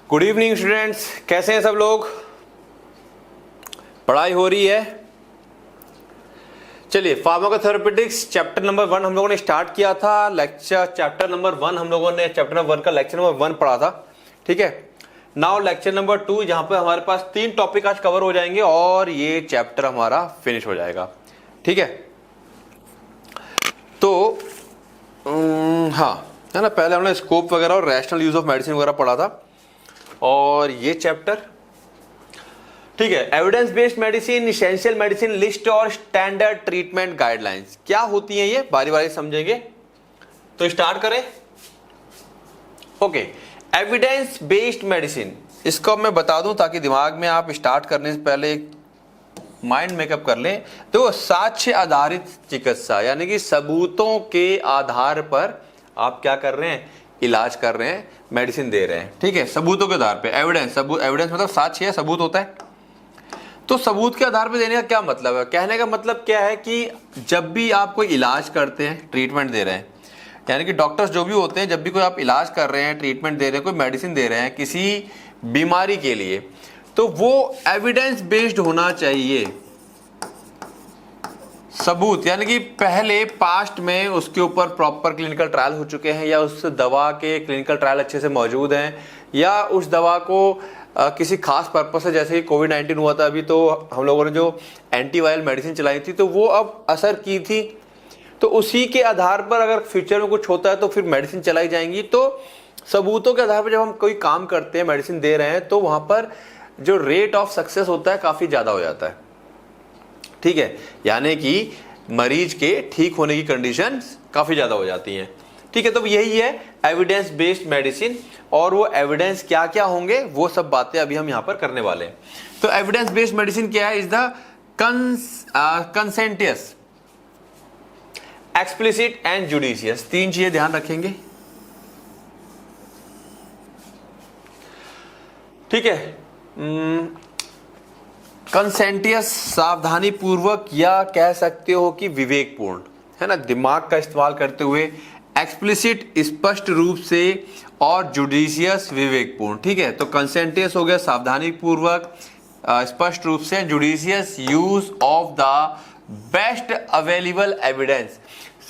Good evening students, कैसे हैं सब लोग? पढ़ाई हो रही है? चलिए, फार्माकोथेरेपेटिक्स चैप्टर नंबर 1 हम लोगों ने स्टार्ट किया था। लेक्चर चैप्टर नंबर 1 हम लोगों ने चैप्टर नंबर 1 का लेक्चर नंबर 1 पढ़ा था। ठीक है, नाउ लेक्चर नंबर 2 जहां पे हमारे पास 3 टॉपिक आज कवर हो जाएंगे और ये चैप्टर हमारा फिनिश हो जाएगा। ठीक है, तो हाँ है ना, पहले हमने स्कोप वगैरह और रैशनल यूज ऑफ मेडिसिन वगैरह पढ़ा था और ये चैप्टर। ठीक है, evidence based medicine, essential medicine list और स्टैंडर्ड ट्रीटमेंट गाइडलाइंस क्या होती हैं, ये बारी बारी समझेंगे। तो स्टार्ट करें। ओके, एविडेंस बेस्ड मेडिसिन, इसको मैं बता दूं ताकि दिमाग में आप स्टार्ट करने से पहले माइंड मेकअप कर लें। तो साक्ष्य आधारित चिकित्सा, यानी कि सबूतों के आधार पर आप क्या कर रहे हैं, इलाज कर रहे हैं, मेडिसिन दे रहे हैं। ठीक है, सबूतों के आधार पे। एविडेंस, एविडेंस मतलब साक्ष्य है, सबूत होता है। तो सबूत के आधार पे देने का क्या मतलब है? कहने का मतलब क्या है कि जब भी आप कोई इलाज करते हैं, ट्रीटमेंट दे रहे हैं, यानी कि डॉक्टर्स जो भी होते हैं, जब भी कोई आप इलाज कर रहे हैं, ट्रीटमेंट दे रहे हैं, कोई मेडिसिन दे रहे हैं किसी बीमारी के लिए, तो वो एविडेंस बेस्ड होना चाहिए। सबूत यानी कि पहले पास्ट में उसके ऊपर प्रॉपर क्लिनिकल ट्रायल हो चुके हैं, या उस दवा के क्लिनिकल ट्रायल अच्छे से मौजूद हैं, या उस दवा को किसी खास पर्पस से, जैसे कि कोविड-19 हुआ था अभी, तो हम लोगों ने जो एंटीवायरल मेडिसिन चलाई थी तो वो अब असर की थी, तो उसी के आधार पर अगर फ्यूचर में कुछ होता है तो फिर मेडिसिन चलाई जाएंगी। तो सबूतों के आधार पर जब हम कोई काम करते हैं, मेडिसिन दे रहे हैं, तो वहां पर जो रेट ऑफ सक्सेस होता है काफी ज्यादा हो जाता है। ठीक है, यानी कि मरीज के ठीक होने की कंडीशन काफी ज्यादा हो जाती हैं। ठीक है, तो यही है एविडेंस बेस्ड मेडिसिन, और वो एविडेंस क्या क्या होंगे वो सब बातें अभी हम यहां पर करने वाले हैं। तो एविडेंस बेस्ड मेडिसिन क्या है? Is the conscientious, explicit and judicious. 3 चीजें ध्यान रखेंगे। ठीक है, कंसेंटियस सावधानी पूर्वक, या कह सकते हो कि विवेकपूर्ण, है ना, दिमाग का इस्तेमाल करते हुए। एक्सप्लिसिट स्पष्ट रूप से, और जुडिशियस विवेकपूर्ण। ठीक है, तो कंसेंटियस हो गया सावधानी पूर्वक, स्पष्ट रूप से। Judicious use of the best available evidence,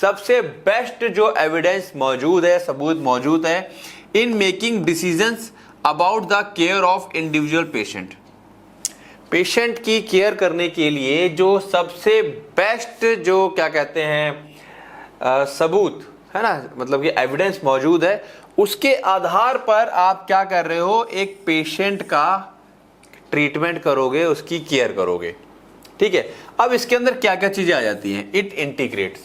सबसे बेस्ट जो एविडेंस मौजूद है, सबूत मौजूद है, in making decisions about the care of individual patient. Patient की केयर करने के लिए जो सबसे बेस्ट, जो क्या कहते हैं, सबूत है ना, मतलब कि एविडेंस मौजूद है, उसके आधार पर आप क्या कर रहे हो, एक पेशेंट का ट्रीटमेंट करोगे, उसकी केयर करोगे। ठीक है, अब इसके अंदर क्या क्या चीजें आ जाती हैं? इट इंटीग्रेट्स,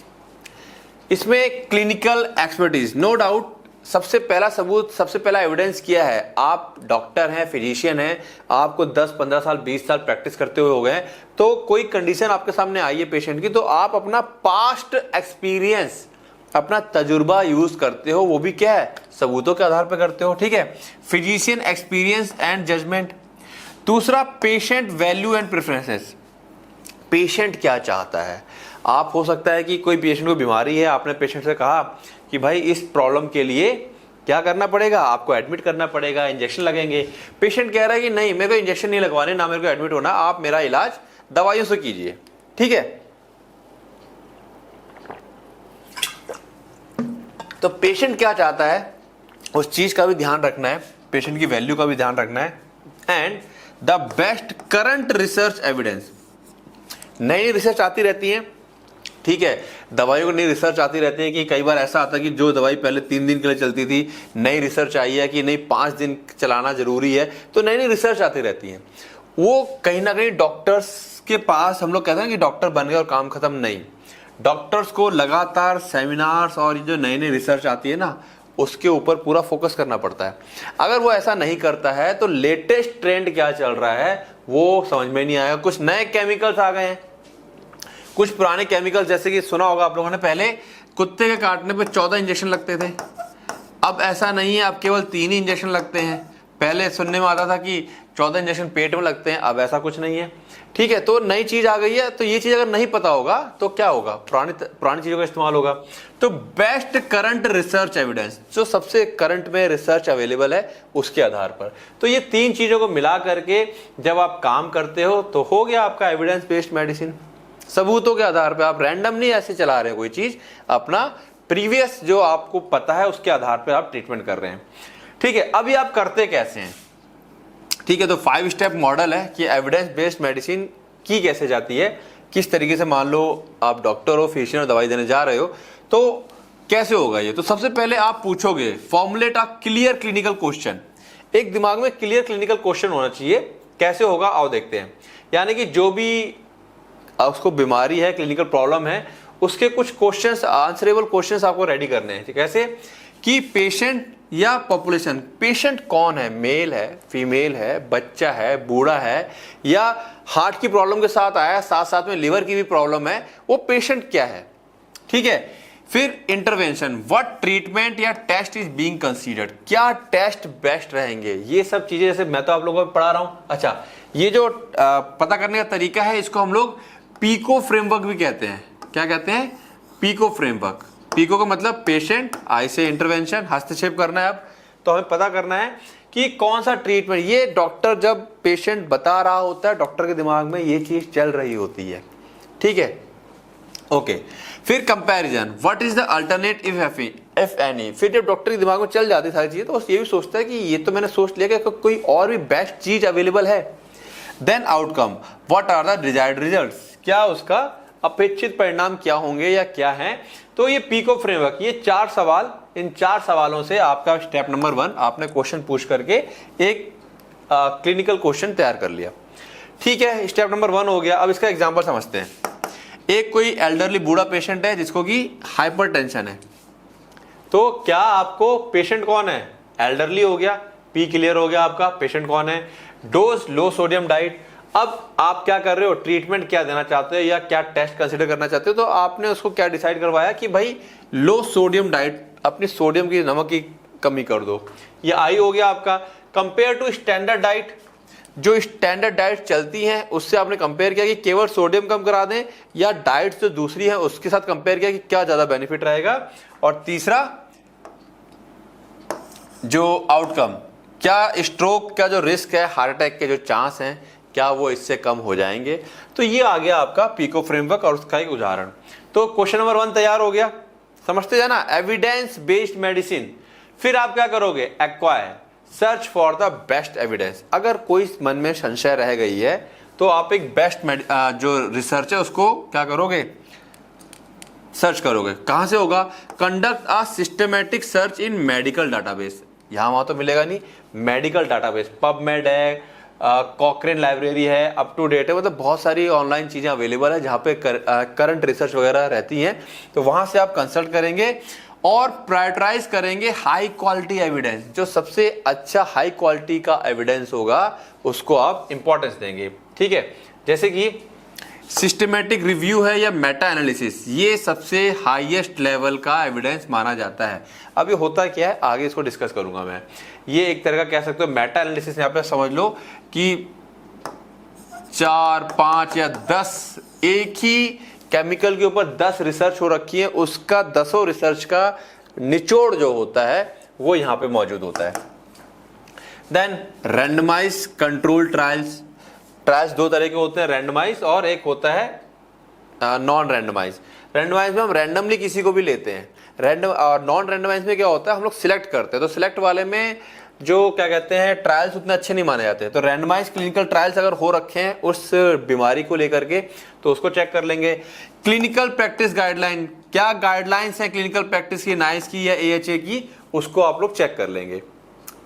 इसमें क्लिनिकल एक्सपर्टीज, नो डाउट। सबसे पहला सबूत, सबसे पहला एविडेंस क्या है? आप डॉक्टर हैं, फिजिशियन हैं, आपको 10-15 साल 20 साल प्रैक्टिस करते हुए हो गए, तो कोई कंडीशन आपके सामने आई है पेशेंट की, तो आप अपना पास्ट एक्सपीरियंस, अपना तजुर्बा यूज करते हो, वो भी क्या है, सबूतों के आधार पर करते हो। ठीक है, फिजिशियन एक्सपीरियंस एंड जजमेंट। दूसरा, patient value and preferences, patient क्या चाहता है। आप, हो सकता है कि कोई पेशेंट को बीमारी है, आपने पेशेंट से कहा कि भाई इस प्रॉब्लम के लिए क्या करना पड़ेगा, आपको एडमिट करना पड़ेगा, इंजेक्शन लगेंगे। पेशेंट कह रहा है कि नहीं, मेरे को इंजेक्शन नहीं लगवाने, ना मेरे को एडमिट होना, आप मेरा इलाज दवाइयों से कीजिए। ठीक है, तो पेशेंट क्या चाहता है, उस चीज का भी ध्यान रखना है, पेशेंट की वैल्यू का भी ध्यान रखना है। And the best current research evidence, नई रिसर्च आती रहती है। ठीक है, दवाइयों की नई रिसर्च आती रहती है कि कई बार ऐसा आता है कि जो दवाई पहले 3 दिन के लिए चलती थी, नई रिसर्च आई है कि नहीं 5 दिन चलाना जरूरी है, तो नई नई रिसर्च आती रहती है। वो कहीं ना कहीं डॉक्टर्स के पास, हम लोग कहते हैं कि डॉक्टर बन गए और काम खत्म, नहीं। डॉक्टर्स को लगातार सेमिनार्स और जो नई नई रिसर्च आती है ना, उसके ऊपर पूरा फोकस करना पड़ता है। अगर वो ऐसा नहीं करता है तो लेटेस्ट ट्रेंड क्या चल रहा है वो समझ में नहीं आएगा। कुछ नए केमिकल्स आ गए हैं, कुछ पुराने केमिकल्स, जैसे कि सुना होगा आप लोगों ने, पहले कुत्ते के काटने पे 14 इंजेक्शन लगते थे, अब ऐसा नहीं है, अब केवल 3 ही इंजेक्शन लगते हैं। पहले सुनने में आता था कि 14 इंजेक्शन पेट में लगते हैं, अब ऐसा कुछ नहीं है। ठीक है, तो नई चीज आ गई है, तो ये चीज अगर नहीं पता होगा तो क्या होगा, पुरानी चीजों का इस्तेमाल होगा। तो बेस्ट करंट रिसर्च एविडेंस, जो सबसे करंट में रिसर्च अवेलेबल है उसके आधार पर। तो ये 3 चीजों को मिला करके जब आप काम करते हो तो हो गया आपका एविडेंस बेस्ड मेडिसिन। सबूतों के आधार पर, आप रैंडम नहीं ऐसे चला रहे हैं कोई चीज, अपना प्रीवियस जो आपको पता है उसके आधार पर आप ट्रीटमेंट कर रहे हैं। ठीक है, अभी आप करते कैसे हैं? ठीक है, तो 5 स्टेप मॉडल है कि एविडेंस बेस्ड मेडिसिन की कैसे जाती है, किस तरीके से। मान लो आप डॉक्टर हो, फिजिशियन हो, दवाई देने जा रहे हो, तो कैसे होगा ये? तो सबसे पहले आप पूछोगे formulate a clear clinical question. एक दिमाग में क्लियर क्लिनिकल क्वेश्चन होना चाहिए। कैसे होगा आओ देखते हैं। यानी कि जो भी उसको बीमारी है, क्लिनिकल प्रॉब्लम है, उसके कुछ क्वेश्चंस, आंसरेबल क्वेश्चंस आपको रेडी करने हैं। कैसे कि पेशेंट या पॉपुलेशन, पेशेंट कौन है, मेल है, फीमेल है, बच्चा है, बूढ़ा है, या हार्ट की प्रॉब्लम के साथ आया, साथ साथ में लिवर की भी प्रॉब्लम है, वो पेशेंट क्या है। ठीक है, फिर इंटरवेंशन, व्हाट ट्रीटमेंट या टेस्ट इज बीइंग कंसीडर्ड, क्या टेस्ट बेस्ट रहेंगे, ये सब चीजें। जैसे मैं तो आप लोगों को पढ़ा रहा हूं। अच्छा, ये जो पता करने का तरीका है, इसको हम लोग पीको फ्रेमवर्क भी कहते हैं। क्या कहते हैं? Pico framework. पीको का मतलब पेशेंट, आई से इंटरवेंशन, हस्तक्षेप करना है। अब तो हमें पता करना है कि कौन सा ट्रीटमेंट, ये डॉक्टर जब पेशेंट बता रहा होता है, डॉक्टर के दिमाग में ये चीज चल रही होती है। ठीक है, ओके। फिर comparison, what is the alternative if any. फिर जब डॉक्टर के दिमाग में चल जाती सारी चीजें, तो ये भी सोचता है कि ये तो मैंने सोच लिया कि कोई और भी बेस्ट चीज अवेलेबल है। Then outcome, what are the desired results, क्या उसका अपेक्षित परिणाम क्या होंगे या क्या है। तो ये पीको फ्रेमवर्क, ये 4 सवाल, इन 4 सवालों से आपका स्टेप नंबर 1, आपने क्वेश्चन पूछ करके एक क्लिनिकल क्वेश्चन तैयार कर लिया। ठीक है, स्टेप नंबर 1 हो गया। अब इसका एग्जांपल समझते हैं। एक कोई एल्डरली बूढ़ा पेशेंट है जिसको कि हाइपरटेंशन है। तो क्या आपको पेशेंट कौन है? एल्डरली हो गया, पी क्लियर हो गया आपका, पेशेंट कौन है। डोज लो सोडियम डाइट। अब आप क्या कर रहे हो, ट्रीटमेंट क्या देना चाहते हो या क्या टेस्ट कंसीडर करना चाहते हो। तो आपने उसको क्या डिसाइड करवाया कि भाई लो सोडियम डाइट, अपनी सोडियम की, नमक की कमी कर दो। ये आई हो गया आपका। कंपेयर टू स्टैंडर्ड डाइट, जो स्टैंडर्ड डाइट चलती हैं उससे आपने कंपेयर किया कि केवल सोडियम कम करा दें, या डाइट जो दूसरी है उसके साथ कंपेयर किया कि क्या ज्यादा बेनिफिट रहेगा। और तीसरा जो आउटकम, क्या स्ट्रोक का जो रिस्क है, हार्ट अटैक के जो चांस हैं, क्या वो इससे कम हो जाएंगे। तो ये आ गया आपका पीको फ्रेमवर्क और उसका एक उदाहरण। तो क्वेश्चन नंबर 1 तैयार हो गया। समझते जाना, एविडेंस बेस्ड मेडिसिन। फिर आप क्या करोगे, acquire, search for the best evidence. अगर कोई मन में संशय रह गई है तो आप एक बेस्ट जो रिसर्च है उसको क्या करोगे, सर्च करोगे। कहां से होगा, conduct a systematic search in medical database. यहां वहां तो मिलेगा नहीं, मेडिकल डाटाबेस, पबमेड है, कॉकरेन लाइब्रेरी है, अप टू डेट है, मतलब बहुत सारी ऑनलाइन चीजें अवेलेबल है जहां पे करंट रिसर्च वगैरह रहती हैं। तो वहां से आप कंसल्ट करेंगे और प्रायोरिटाइज करेंगे हाई क्वालिटी एविडेंस। जो सबसे अच्छा हाई क्वालिटी का एविडेंस होगा उसको आप इंपॉर्टेंस देंगे। ठीक है, जैसे कि सिस्टमेटिक रिव्यू है या मेटा एनालिसिस, ये सबसे हाईएस्ट लेवल का एविडेंस माना जाता है। अब ये होता क्या है, आगे इसको डिस्कस करूंगा मैं। ये एक तरह का कह सकते हो मेटा एनालिसिस। यहाँ पे समझ लो कि 4, 5 या 10 एक ही केमिकल के ऊपर 10 रिसर्च हो रखी है, उसका 10 रिसर्च का निचोड़ जो होता है वो यहाँ पे मौजूद होता है। Then randomise control trials. Trials 2 तरह के होते हैं, रैंडमाइज और एक होता है नॉन रैंडमाइज। रैंडमाइज में हम रैंडमली किसी को भी लेते हैं। रैंडम और नॉन रैंडमाइज में क्या होता है, हम लोग सिलेक्ट करते हैं। तो सिलेक्ट वाले में जो क्या कहते हैं, ट्रायल्स उतने अच्छे नहीं माने जाते। तो रैंडमाइज क्लिनिकल ट्रायल्स अगर हो रखे हैं उस बीमारी को लेकर के तो उसको चेक कर लेंगे। क्लिनिकल प्रैक्टिस गाइडलाइन, क्या गाइडलाइंस हैं क्लिनिकल प्रैक्टिस की, नाइस की या AHA की, उसको आप लोग चेक कर लेंगे।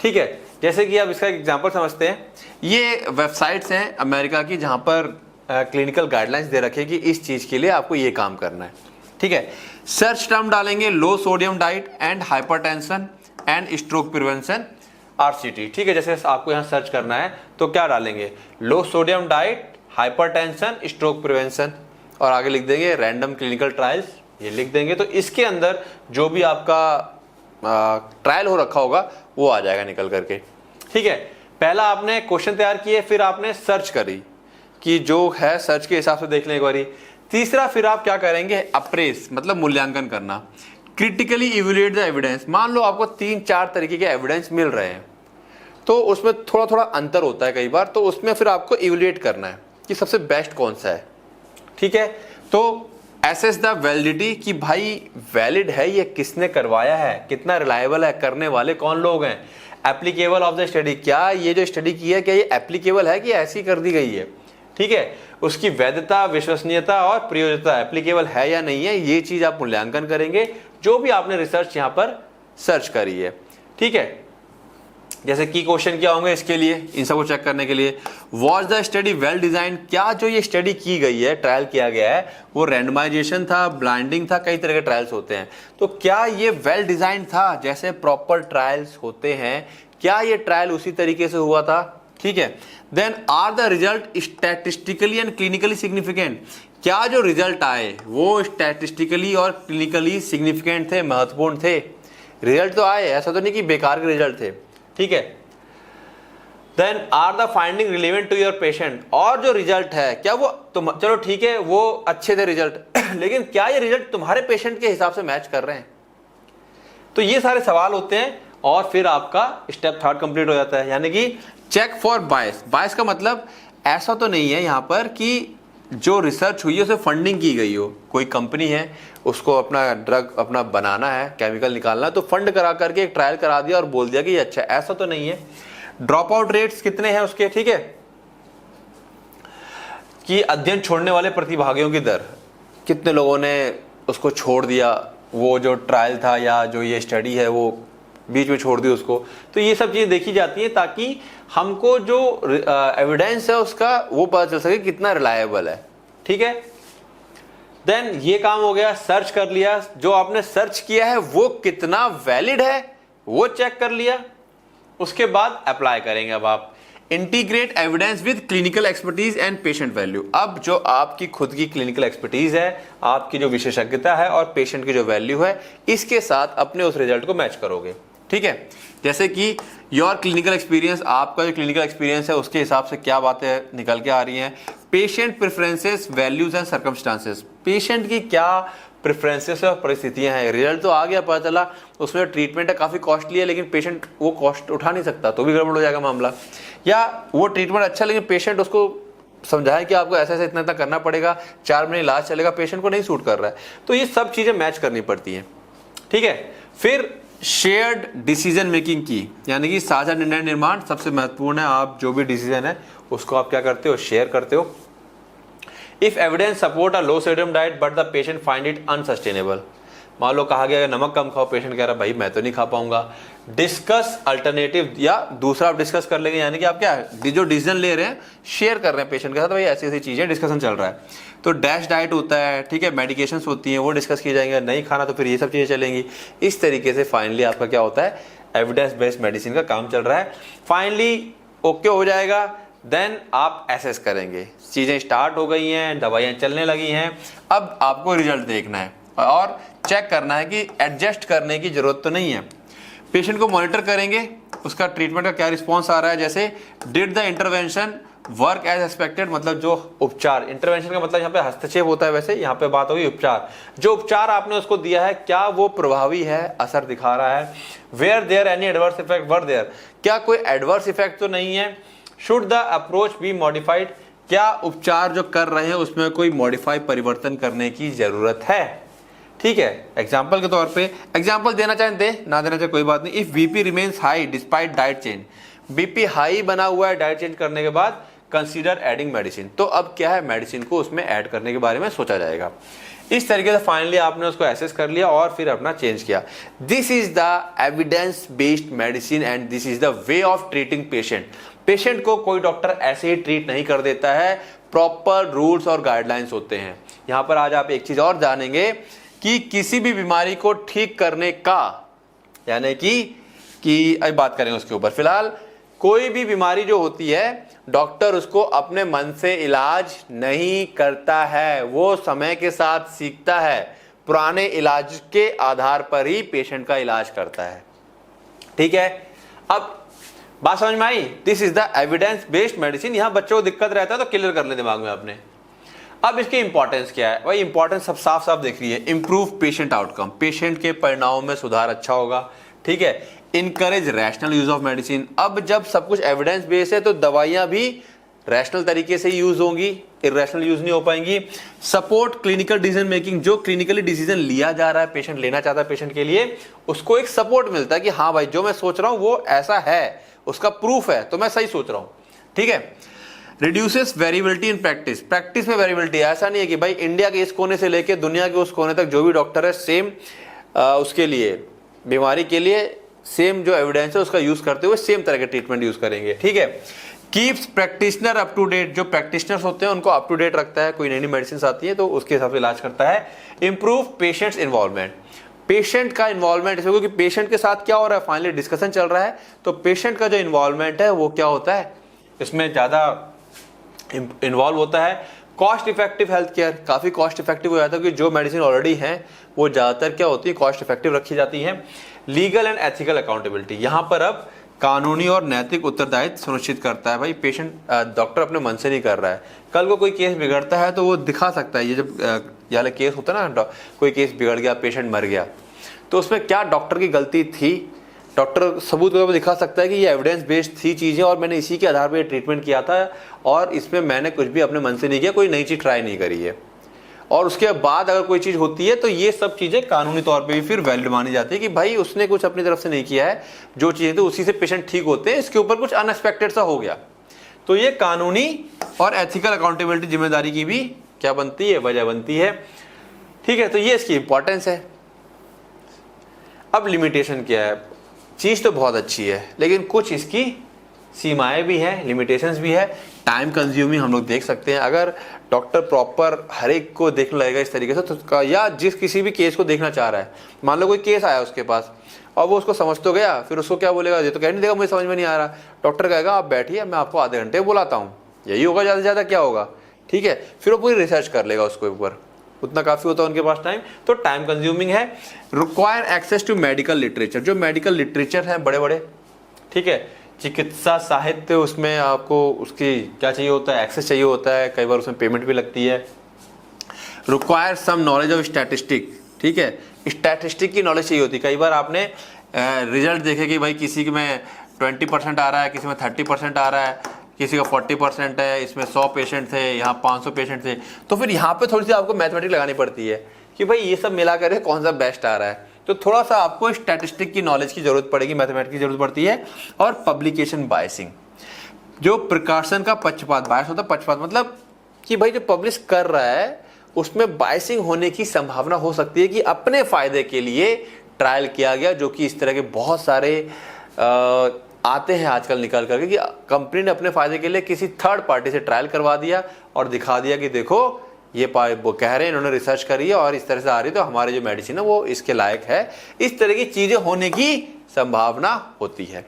ठीक है, जैसे कि अब इसका एग्जांपल समझते हैं। ये वेबसाइट्स हैं अमेरिका की जहां पर क्लिनिकल गाइडलाइंस दे रखे कि इस चीज के लिए आपको ये काम करना है। ठीक है, सर्च टर्म डालेंगे low sodium diet and hypertension and stroke prevention, RCT। ठीक है, जैसे आपको यहाँ सर्च करना है तो क्या डालेंगे, low sodium diet, hypertension, stroke prevention, और आगे लिख देंगे रैंडम क्लिनिकल ट्रायल्स, ये लिख देंगे। तो इसके अंदर जो भी आपका ट्रायल हो रखा होगा वो आ जाएगा निकल करके। ठीक है, पहला आपने क्वेश्चन तैयार किए, फिर आपने सर्च करी कि जो है सर्च के हिसाब से देख लें एक बारी। तीसरा फिर आप क्या करेंगे, अप्रेस मतलब मूल्यांकन करना, क्रिटिकली इवेल्युएट द एविडेंस। मान लो आपको 3-4 तरीके के एविडेंस मिल रहे हैं, तो उसमें थोड़ा थोड़ा अंतर होता है कई बार, तो उसमें फिर आपको इवेल्युएट करना है कि सबसे बेस्ट कौन सा है। ठीक है, तो एसेस द वैलिडिटी कि भाई वैलिड है ये, किसने करवाया है, कितना रिलायबल है, करने वाले कौन लोग हैं। एप्लीकेबल ऑफ द स्टडी, क्या ये जो स्टडी की है क्या ये एप्लीकेबल है कि ऐसी कर दी गई है। ठीक है, उसकी वैधता, विश्वसनीयता और प्रयोज्यता एप्लीकेबल है या नहीं है, ये चीज आप मूल्यांकन करेंगे जो भी आपने रिसर्च यहां पर सर्च करी है। ठीक है, जैसे की क्वेश्चन क्या होंगे इसके लिए, इन सबको चेक करने के लिए, was the study well design, क्या जो ये स्टडी की गई है, ट्रायल किया गया है, वो रैंडमाइजेशन था, ब्लाइंडिंग था, कई तरह के ट्रायल्स होते हैं, तो क्या ये वेल डिजाइन था जैसे प्रॉपर ट्रायल्स होते हैं, क्या ये ट्रायल उसी तरीके से हुआ था। ठीक है, then are the result statistically and clinically significant, क्या जो रिजल्ट आए वो स्टैटिस्टिकली और क्लिनिकली सिग्निफिकेंट थे, महत्वपूर्ण थे। रिजल्ट तो आए, ऐसा तो नहीं कि बेकार के रिजल्ट थे। ठीक है, then are the finding relevant to your patient, और जो रिजल्ट है क्या वो चलो ठीक है वो अच्छे थे रिजल्ट लेकिन क्या ये रिजल्ट तुम्हारे पेशेंट के हिसाब से मैच कर रहे हैं। तो ये सारे सवाल होते हैं और फिर आपका स्टेप 3 कंप्लीट हो जाता है, यानी कि चेक फॉर बायस। बायस का मतलब ऐसा तो नहीं है यहां पर कि जो रिसर्च हुई है उसे फंडिंग की गई हो, कोई कंपनी है उसको अपना ड्रग अपना बनाना है, केमिकल निकालना है, तो फंड करा करके एक ट्रायल करा दिया और बोल दिया कि ये अच्छा है, ऐसा तो नहीं है। ड्रॉप आउट रेट्स कितने हैं उसके, ठीक है, कि अध्ययन छोड़ने वाले प्रतिभागियों की दर, कितने लोगों ने उसको छोड़ दिया, वो जो ट्रायल था या जो ये स्टडी है वो बीच में छोड़ दी उसको। तो ये सब चीजें देखी जाती है ताकि हमको जो एविडेंस है उसका वो पता चल सके कितना रिलायबल है। ठीक है, देन ये काम हो गया, सर्च कर लिया, जो आपने सर्च किया है वो कितना वैलिड है वो चेक कर लिया, उसके बाद अप्लाई करेंगे। अब आप integrate evidence with clinical expertise and patient value. अब जो आपकी खुद की क्लिनिकल एक्सपर्टीज है, आपकी जो विशेषज्ञता है और पेशेंट की जो वैल्यू है, इसके साथ अपने उस रिजल्ट को मैच करोगे। ठीक है, जैसे कि योर क्लिनिकल एक्सपीरियंस, आपका जो क्लिनिकल एक्सपीरियंस है उसके हिसाब से क्या बातें निकल के आ रही हैं। Patient preferences, values and circumstances, patient की क्या प्रेफरेंसेस और परिस्थितियां हैं। रिजल्ट तो आ गया, पता चला उसमें ट्रीटमेंट है काफी कॉस्टली है, लेकिन पेशेंट वो कॉस्ट उठा नहीं सकता, तो भी गड़बड़ हो जाएगा मामला। या वो ट्रीटमेंट अच्छा लेकिन पेशेंट उसको समझाए कि आपको ऐसा ऐसा इतना इतना करना पड़ेगा, 4 महीने इलाज चलेगा, पेशेंट को नहीं सूट कर रहा है, तो ये सब चीजें मैच करनी पड़ती हैं। ठीक है, फिर शेयर्ड डिसीजन मेकिंग की, यानी कि साझा निर्णय निर्माण सबसे महत्वपूर्ण है। आप जो भी डिसीजन है उसको आप क्या करते हो, शेयर करते हो। If evidence support a low sodium diet but the patient find it unsustainable, मान लो कहा गया नमक कम खाओ, पेशेंट कह रहा भाई मैं तो नहीं खा पाऊंगा। डिस्कस अल्टरनेटिव, या दूसरा आप डिस्कस कर लेंगे, यानी कि आप क्या जो डिसीजन ले रहे हैं शेयर कर रहे हैं पेशेंट के साथ, भाई ऐसी ऐसी चीजें डिस्कशन चल रहा है। तो डैश डाइट होता है, ठीक है, मेडिकेशंस होती हैं वो डिस्कस की जाएंगे, नहीं खाना तो फिर ये सब चीजें चलेंगी। इस तरीके से फाइनली आपका क्या होता है, एविडेंस बेस्ड मेडिसिन का काम चल रहा है। फाइनली ओके हो जाएगा, देन आप एसेस करेंगे, चीजें स्टार्ट हो गई हैं, दवाइयां चलने लगी हैं, अब आपको रिजल्ट देखना है और चेक करना है कि एडजस्ट करने की जरूरत तो नहीं है। पेशेंट को मॉनिटर करेंगे, उसका ट्रीटमेंट का क्या रिस्पॉन्स आ रहा है, जैसे did the intervention work as expected, मतलब जो उपचार, इंटरवेंशन का मतलब यहाँ पे हस्तक्षेप होता है, वैसे यहाँ पे बात होगी उपचार, जो उपचार आपने उसको दिया है क्या वो प्रभावी है, असर दिखा रहा है। Were there any adverse effect were there, क्या कोई एडवर्स इफेक्ट तो नहीं है। Should the approach be modified, क्या उपचार जो कर रहे हैं उसमें कोई मॉडिफाई परिवर्तन करने की जरूरत है। ठीक है, एग्जाम्पल के तौर पे, एग्जाम्पल देना चाहें दे, ना देना चाहे कोई बात नहीं। If BP remains high despite diet change, BP high बना हुआ है डाइट चेंज करने के बाद, कंसीडर एडिंग मेडिसिन, तो अब क्या है मेडिसिन को उसमें ऐड करने के बारे में सोचा जाएगा। इस तरीके से फाइनली आपने उसको एसेस कर लिया और फिर अपना चेंज किया। This is the evidence based medicine and this is the way of treating patient. Patient को कोई डॉक्टर ऐसे ही ट्रीट नहीं कर देता है, प्रॉपर रूल्स और गाइडलाइंस होते हैं। यहां पर आज आप एक चीज और जानेंगे कि किसी भी बीमारी को ठीक करने का, यानी कि अभी बात करेंगे उसके ऊपर। फिलहाल कोई भी बीमारी जो होती है डॉक्टर उसको अपने मन से इलाज नहीं करता है, वो समय के साथ सीखता है, पुराने इलाज के आधार पर ही पेशेंट का इलाज करता है। ठीक है, अब बात समझ में आई? This is the evidence based medicine. यहां बच्चों को दिक्कत रहता है तो क्लियर कर ले दिमाग में आपने। अब इसकी इंपॉर्टेंस क्या है भाई? इंपॉर्टेंस सब साफ साफ देख रही है। इंप्रूव पेशेंट आउटकम, पेशेंट के परिणामों में सुधार अच्छा होगा, ठीक है। Encourage rational use of medicine, अब जब सब कुछ एविडेंस बेस्ड है तो दवाइयां भी रैशनल तरीके से यूज होंगी, इरेशनल यूज नहीं हो पाएंगी। सपोर्ट क्लिनिकल डिसीजन मेकिंग, जो क्लिनिकली डिसीजन लिया जा रहा है, पेशेंट लेना चाहता है, पेशेंट के लिए उसको एक सपोर्ट मिलता है कि हाँ भाई जो मैं सोच रहा हूं वो ऐसा है, उसका प्रूफ है, तो मैं सही सोच रहा हूं, ठीक है। Reduces variability in practice, practice में वेरिएबिलिटी, ऐसा नहीं है कि भाई इंडिया के इस कोने से लेकर दुनिया के उस कोने तक जो भी डॉक्टर है सेम उसके लिए बीमारी के लिए सेम जो एविडेंस है उसका यूज करते हुए सेम तरह के ट्रीटमेंट यूज करेंगे, ठीक है। Keeps practitioner up to date, जो प्रैक्टिशनर्स होते हैं उनको अप टू डेट रखता है, कोई नई नई मेडिसिन आती है तो उसके हिसाब से इलाज करता है। इंप्रूव पेशेंट्स इन्वॉल्वमेंट, पेशेंट का इन्वॉल्वमेंट, क्योंकि पेशेंट के साथ क्या हो रहा है, फाइनली डिस्कशन चल रहा है, तो पेशेंट का जो इन्वॉल्वमेंट है वो क्या होता है, इसमें ज्यादा इन्वॉल्व होता है। कॉस्ट इफेक्टिव हेल्थ केयर, काफी कॉस्ट इफेक्टिव हो जाता है क्योंकि जो मेडिसिन ऑलरेडी है वो ज्यादातर क्या होती है, कॉस्ट इफेक्टिव रखी जाती है। लीगल एंड एथिकल अकाउंटेबिलिटी, यहां पर अब कानूनी और नैतिक उत्तरदायित्व सुनिश्चित करता है। भाई पेशेंट, डॉक्टर अपने मन से नहीं कर रहा है, कल को कोई केस बिगड़ता है तो वो दिखा सकता है। ये जब ये वाला केस होता है ना, कोई केस बिगड़ गया, पेशेंट मर गया, तो उसमें क्या डॉक्टर की गलती थी, डॉक्टर सबूत के तौर पर दिखा सकता है कि ये एविडेंस बेस्ड थी चीजें और मैंने इसी के आधार पर ट्रीटमेंट किया था और इसमें मैंने कुछ भी अपने मन से नहीं किया, कोई नई चीज ट्राई नहीं करी है। और उसके बाद अगर कोई चीज होती है तो ये सब चीजें कानूनी तौर पे भी फिर वैलिड मानी जाती है कि भाई उसने कुछ अपनी तरफ से नहीं किया है, जो चीजें थी उसी से पेशेंट ठीक होते हैं, इसके ऊपर कुछ अनएक्सपेक्टेड सा हो गया। तो ये कानूनी और एथिकल अकाउंटेबिलिटी जिम्मेदारी की भी क्या बनती है, वजह बनती है, ठीक है। तो ये इसकी इंपॉर्टेंस है। अब लिमिटेशन क्या है? चीज तो बहुत अच्छी है लेकिन कुछ इसकी सीमाएं भी हैं, लिमिटेशंस भी है। टाइम कंज्यूमिंग हम लोग देख सकते हैं, अगर डॉक्टर प्रॉपर हर एक को देखने लगेगा इस तरीके से तो, या जिस किसी भी केस को देखना चाह रहा है, मान लो कोई केस आया उसके पास और वो उसको समझ तो गया, फिर उसको क्या बोलेगा, ये तो कह नहीं देगा मुझे समझ में नहीं आ रहा, डॉक्टर कहेगा आप बैठिए मैं आपको आधे घंटे बुलाता हूँ, यही होगा ज़्यादा से ज़्यादा क्या होगा, ठीक है। फिर वो पूरी रिसर्च कर लेगा उसके ऊपर, उतना काफी होता है उनके पास टाइम, तो टाइम कंज्यूमिंग है। Require access to medical literature, जो मेडिकल लिटरेचर है बड़े बड़े, ठीक है, चिकित्सा साहित्य, उसमें आपको उसकी क्या चाहिए होता है, एक्सेस चाहिए होता है, कई बार उसमें पेमेंट भी लगती है। Require some knowledge of statistic, ठीक है, स्टैटिस्टिक की नॉलेज चाहिए होती है। कई बार आपने रिजल्ट देखे कि भाई किसी में 20% आ रहा है, किसी में 30% आ रहा है, किसी का 40% है, इसमें 100 पेशेंट थे, यहाँ 500 पेशेंट थे, तो फिर यहाँ पे थोड़ी सी आपको मैथमेटिक्स लगानी पड़ती है कि भाई ये सब मिला कर कौन सा बेस्ट आ रहा है, तो थोड़ा सा आपको स्टैटिस्टिक की नॉलेज की जरूरत पड़ेगी, मैथमेटिक्स की जरूरत पड़ती है। और पब्लिकेशन बायसिंग, जो प्रकाशन का पक्षपात, बायस होता है पक्षपात, मतलब कि भाई जो पब्लिश कर रहा है उसमें बायसिंग होने की संभावना हो सकती है कि अपने फायदे के लिए ट्रायल किया गया, जो कि इस तरह के बहुत सारे आते हैं आजकल निकल करके कि कंपनी ने अपने फायदे के लिए किसी थर्ड पार्टी से ट्रायल करवा दिया और दिखा दिया कि देखो ये वो कह रहे हैं इन्होंने रिसर्च करी है और इस तरह से आ रही है तो हमारी जो मेडिसिन है वो इसके लायक है। इस तरह की चीजें होने की संभावना होती है।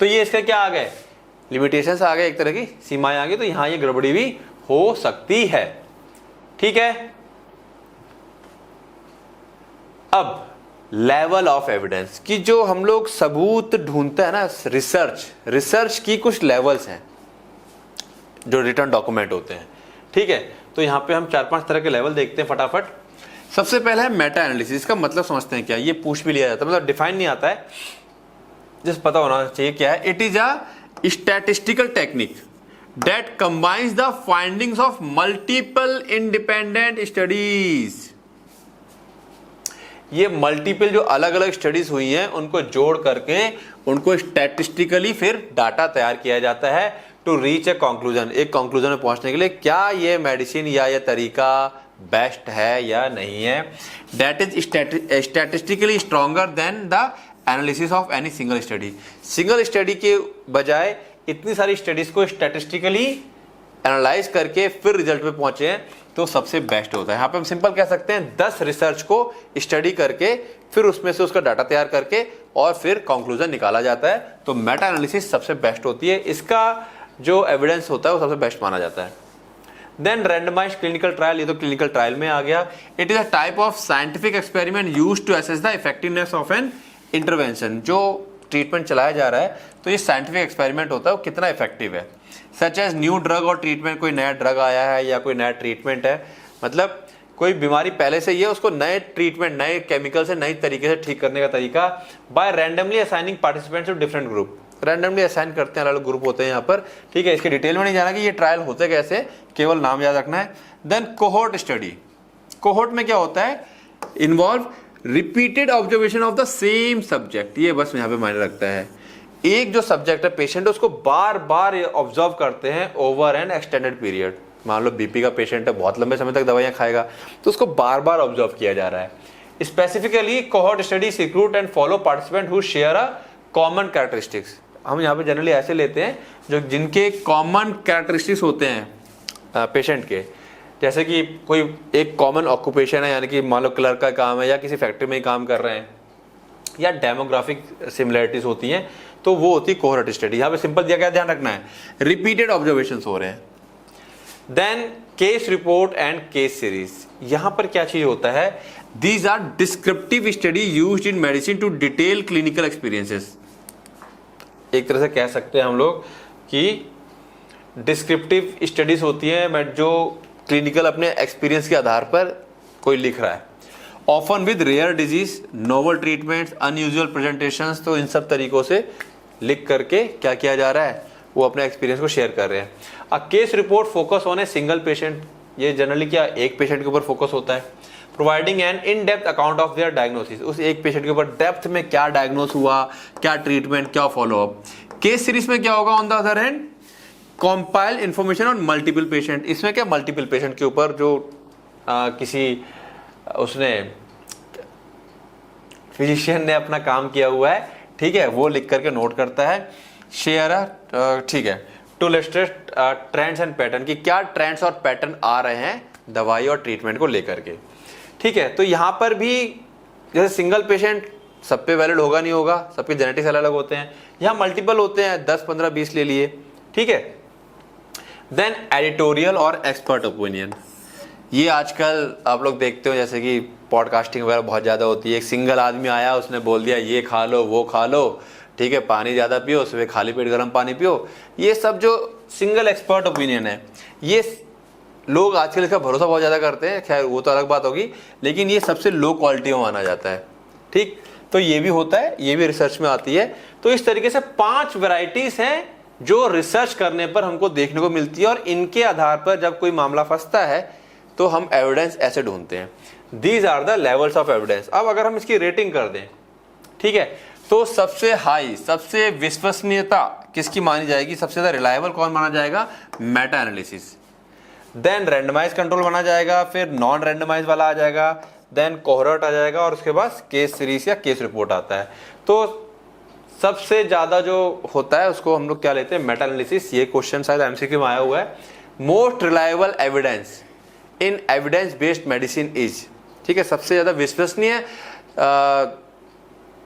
तो ये इसका क्या आ गए, लिमिटेशंस आ गए, एक तरह की सीमाएं आ गई, तो यहां ये गड़बड़ी भी हो सकती है, ठीक है। अब लेवल ऑफ एविडेंस की, जो हम लोग सबूत ढूंढते हैं ना, रिसर्च की कुछ लेवल्स हैं जो रिटर्न डॉक्यूमेंट होते हैं, ठीक है। तो यहां पे हम 4-5 तरह के लेवल देखते हैं फटाफट। सबसे पहला है मेटा एनालिसिस, इसका मतलब समझते हैं क्या, ये पूछ भी लिया जाता है, मतलब डिफाइन नहीं आता है, जिस पता होना चाहिए क्या है। It is a statistical technique that combines the findings of multiple independent studies. ये मल्टीपल जो अलग अलग स्टडीज हुई हैं उनको जोड़ करके उनको स्टैटिस्टिकली फिर डाटा तैयार किया जाता है टू रीच ए कंक्लूजन, एक कंक्लूजन में पहुंचने के लिए क्या ये मेडिसिन या ये तरीका बेस्ट है या नहीं है। That is statistically stronger than the analysis of any single study. Single study के बजाय इतनी सारी स्टडीज को स्टैटिस्टिकली एनालाइज करके फिर रिजल्ट पे पहुंचे हैं तो सबसे बेस्ट होता है। यहाँ पे हम सिंपल कह सकते हैं 10 रिसर्च को स्टडी करके फिर उसमें से उसका डाटा तैयार करके और फिर कंक्लूजन निकाला जाता है, तो मेटा एनालिसिस सबसे बेस्ट होती है, इसका जो एविडेंस होता है वो सबसे बेस्ट माना जाता है। देन रैंडमाइज्ड क्लिनिकल ट्रायल, ये तो क्लिनिकल ट्रायल में आ गया। It is a type of scientific experiment used to assess the effectiveness of an intervention, जो ट्रीटमेंट चलाया जा रहा है तो ये साइंटिफिक एक्सपेरिमेंट होता है वो कितना इफेक्टिव है। सच एज न्यू ड्रग और ट्रीटमेंट, कोई नया ड्रग आया है या कोई नया ट्रीटमेंट है, मतलब कोई बीमारी पहले से ही है, उसको नए ट्रीटमेंट, नए केमिकल से, नई तरीके से ठीक करने का तरीका, by randomly assigning participants to different group. Randomly assign करते हैं, अलग अलग ग्रुप होते हैं यहाँ पर, ठीक है। इसके डिटेल में नहीं जाना कि ये ट्रायल होते कैसे, केवल नाम याद रखना है। Then cohort study. कोहोर्ट में क्या होता है, involve repeated observation of the same subject. ये बस यहाँ पे मायने रखता है, एक जो सब्जेक्ट है, पेशेंट है, उसको बार बार ऑब्जर्व करते हैं ओवर एन एक्सटेंडेड पीरियड। मान लो बीपी का पेशेंट है, बहुत लंबे समय तक दवाइयाँ खाएगा, तो उसको बार बार ऑब्जर्व किया जा रहा है। Specifically cohort studies recruit and follow participant who share a common characteristics. हम यहाँ पे जनरली ऐसे लेते हैं जो जिनके कॉमन कैरेक्टरिस्टिक्स होते हैं पेशेंट के, जैसे कि कोई एक कॉमन ऑक्यूपेशन है, यानी कि मान लो क्लर्क का काम है या किसी फैक्ट्री में ही काम कर रहे हैं, या डेमोग्राफिक सिमिलरिटीज होती हैं, तो वो होती है कोहोर्ट स्टडी। यहाँ पे सिंपल दिया गया, ध्यान रखना है, रिपीटेड ऑब्जर्वेशंस हो रहे हैं। Then case report and case series. यहाँ पर क्या चीज होता है, these are descriptive study used in medicine to detail clinical experiences. एक तरह से कह सकते हैं हम लोग कि डिस्क्रिप्टिव स्टडीज होती है जो क्लिनिकल अपने एक्सपीरियंस के आधार पर कोई लिख रहा है, often with rare disease, novel treatments, unusual presentations. तो इन सब तरीकों से लिख करके क्या किया जा रहा है, वो अपने एक्सपीरियंस को शेयर कर रहे हैं। A case report focus on a single patient. ये जनरली क्या एक पेशेंट के ऊपर फोकस होता है, providing N in depth account of their diagnosis. उस एक पेशेंट के ऊपर डेप्थ में क्या डायग्नोस हुआ, क्या ट्रीटमेंट, क्या फॉलोअप। केस सीरीज में क्या होगा, on the other hand compile information on multiple patient. इसमें क्या मल्टीपल पेशेंट के ऊपर जो किसी उसने फिजिशियन ने अपना काम किया हुआ है, ठीक है, वो लिख करके नोट करता है। शेयर, ठीक है, to illustrate trends and pattern, कि क्या ट्रेंड्स और पैटर्न आ रहे हैं दवाई और ट्रीटमेंट को लेकर के, ठीक है। तो यहाँ पर भी जैसे सिंगल पेशेंट सब पे वैलिड होगा नहीं होगा, सबके जेनेटिक्स अलग अलग होते हैं, यहाँ मल्टीपल होते हैं, 10 15 20 ले लिए, ठीक है। देन एडिटोरियल और एक्सपर्ट ओपिनियन। ये आजकल आप लोग देखते हो जैसे कि पॉडकास्टिंग वगैरह बहुत ज़्यादा होती है, एक सिंगल आदमी आया, उसने बोल दिया ये खा लो वो खा लो, ठीक है, पानी ज़्यादा पियो, सुबह खाली पेट गर्म पानी पियो। ये सब जो सिंगल एक्सपर्ट ओपिनियन है, ये लोग आजकल इसका भरोसा बहुत ज़्यादा करते हैं, खैर वो तो अलग बात होगी, लेकिन ये सबसे लो क्वालिटी में माना जाता है, ठीक। तो ये भी होता है, ये भी रिसर्च में आती है। तो इस तरीके से 5 वैरायटीज हैं जो रिसर्च करने पर हमको देखने को मिलती है, और इनके आधार पर जब कोई मामला फंसता है तो हम एविडेंस ऐसे ढूंढते हैं। These are the levels of evidence. अब अगर हम इसकी रेटिंग कर दें, ठीक है, तो सबसे हाई, सबसे विश्वसनीयता किसकी मानी जाएगी, सबसे ज्यादा रिलायबल कौन माना जाएगा, meta analysis. Then randomise control माना जाएगा, फिर नॉन रैंडमाइज वाला आ जाएगा, देन कोहोर्ट आ जाएगा, और उसके बाद केस सीरीज या केस रिपोर्ट आता है। तो सबसे ज्यादा जो होता है उसको हम लोग क्या लेते हैं, मेटा एनालिसिस। ये क्वेश्चन शायद एमसीक्यू में आया हुआ है। Most reliable evidence in evidence based medicine is, ठीक है, सबसे ज्यादा विश्वसनीय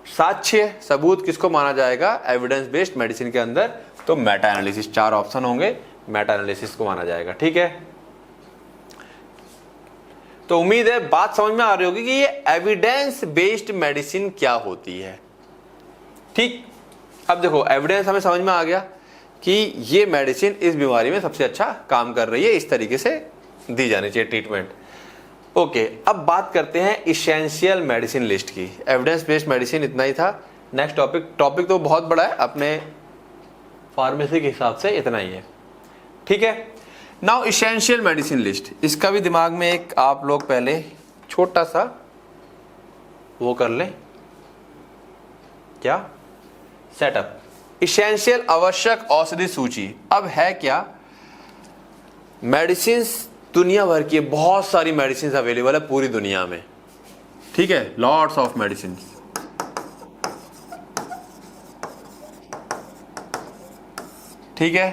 साक्ष्य सबूत किसको माना जाएगा एविडेंस बेस्ड मेडिसिन के अंदर, तो मेटा एनालिसिस। 4 ऑप्शन होंगे, मेटा एनालिसिस को माना जाएगा, ठीक है। तो उम्मीद है बात समझ में आ रही होगी कि ये एविडेंस बेस्ड मेडिसिन क्या होती है, ठीक। अब देखो एविडेंस हमें समझ में आ गया कि ये मेडिसिन इस बीमारी में सबसे अच्छा काम कर रही है, इस तरीके से दी जानी चाहिए ट्रीटमेंट। ओके, अब बात करते हैं इसेंशियल मेडिसिन लिस्ट की। एविडेंस बेस्ड मेडिसिन इतना ही था। नेक्स्ट टॉपिक तो बहुत बड़ा है, अपने फार्मेसी के हिसाब से इतना ही है, ठीक है। नाउ इसेंशियल मेडिसिन लिस्ट, इसका भी दिमाग में एक आप लोग पहले छोटा सा वो कर लें, क्या, सेटअप। इसेंशियल आवश्यक औषधि सूची। अब है क्या, मेडिसिन दुनिया भर की, बहुत सारी मेडिसिन अवेलेबल है पूरी दुनिया में, ठीक है, लॉट्स ऑफ मेडिसिन, ठीक है।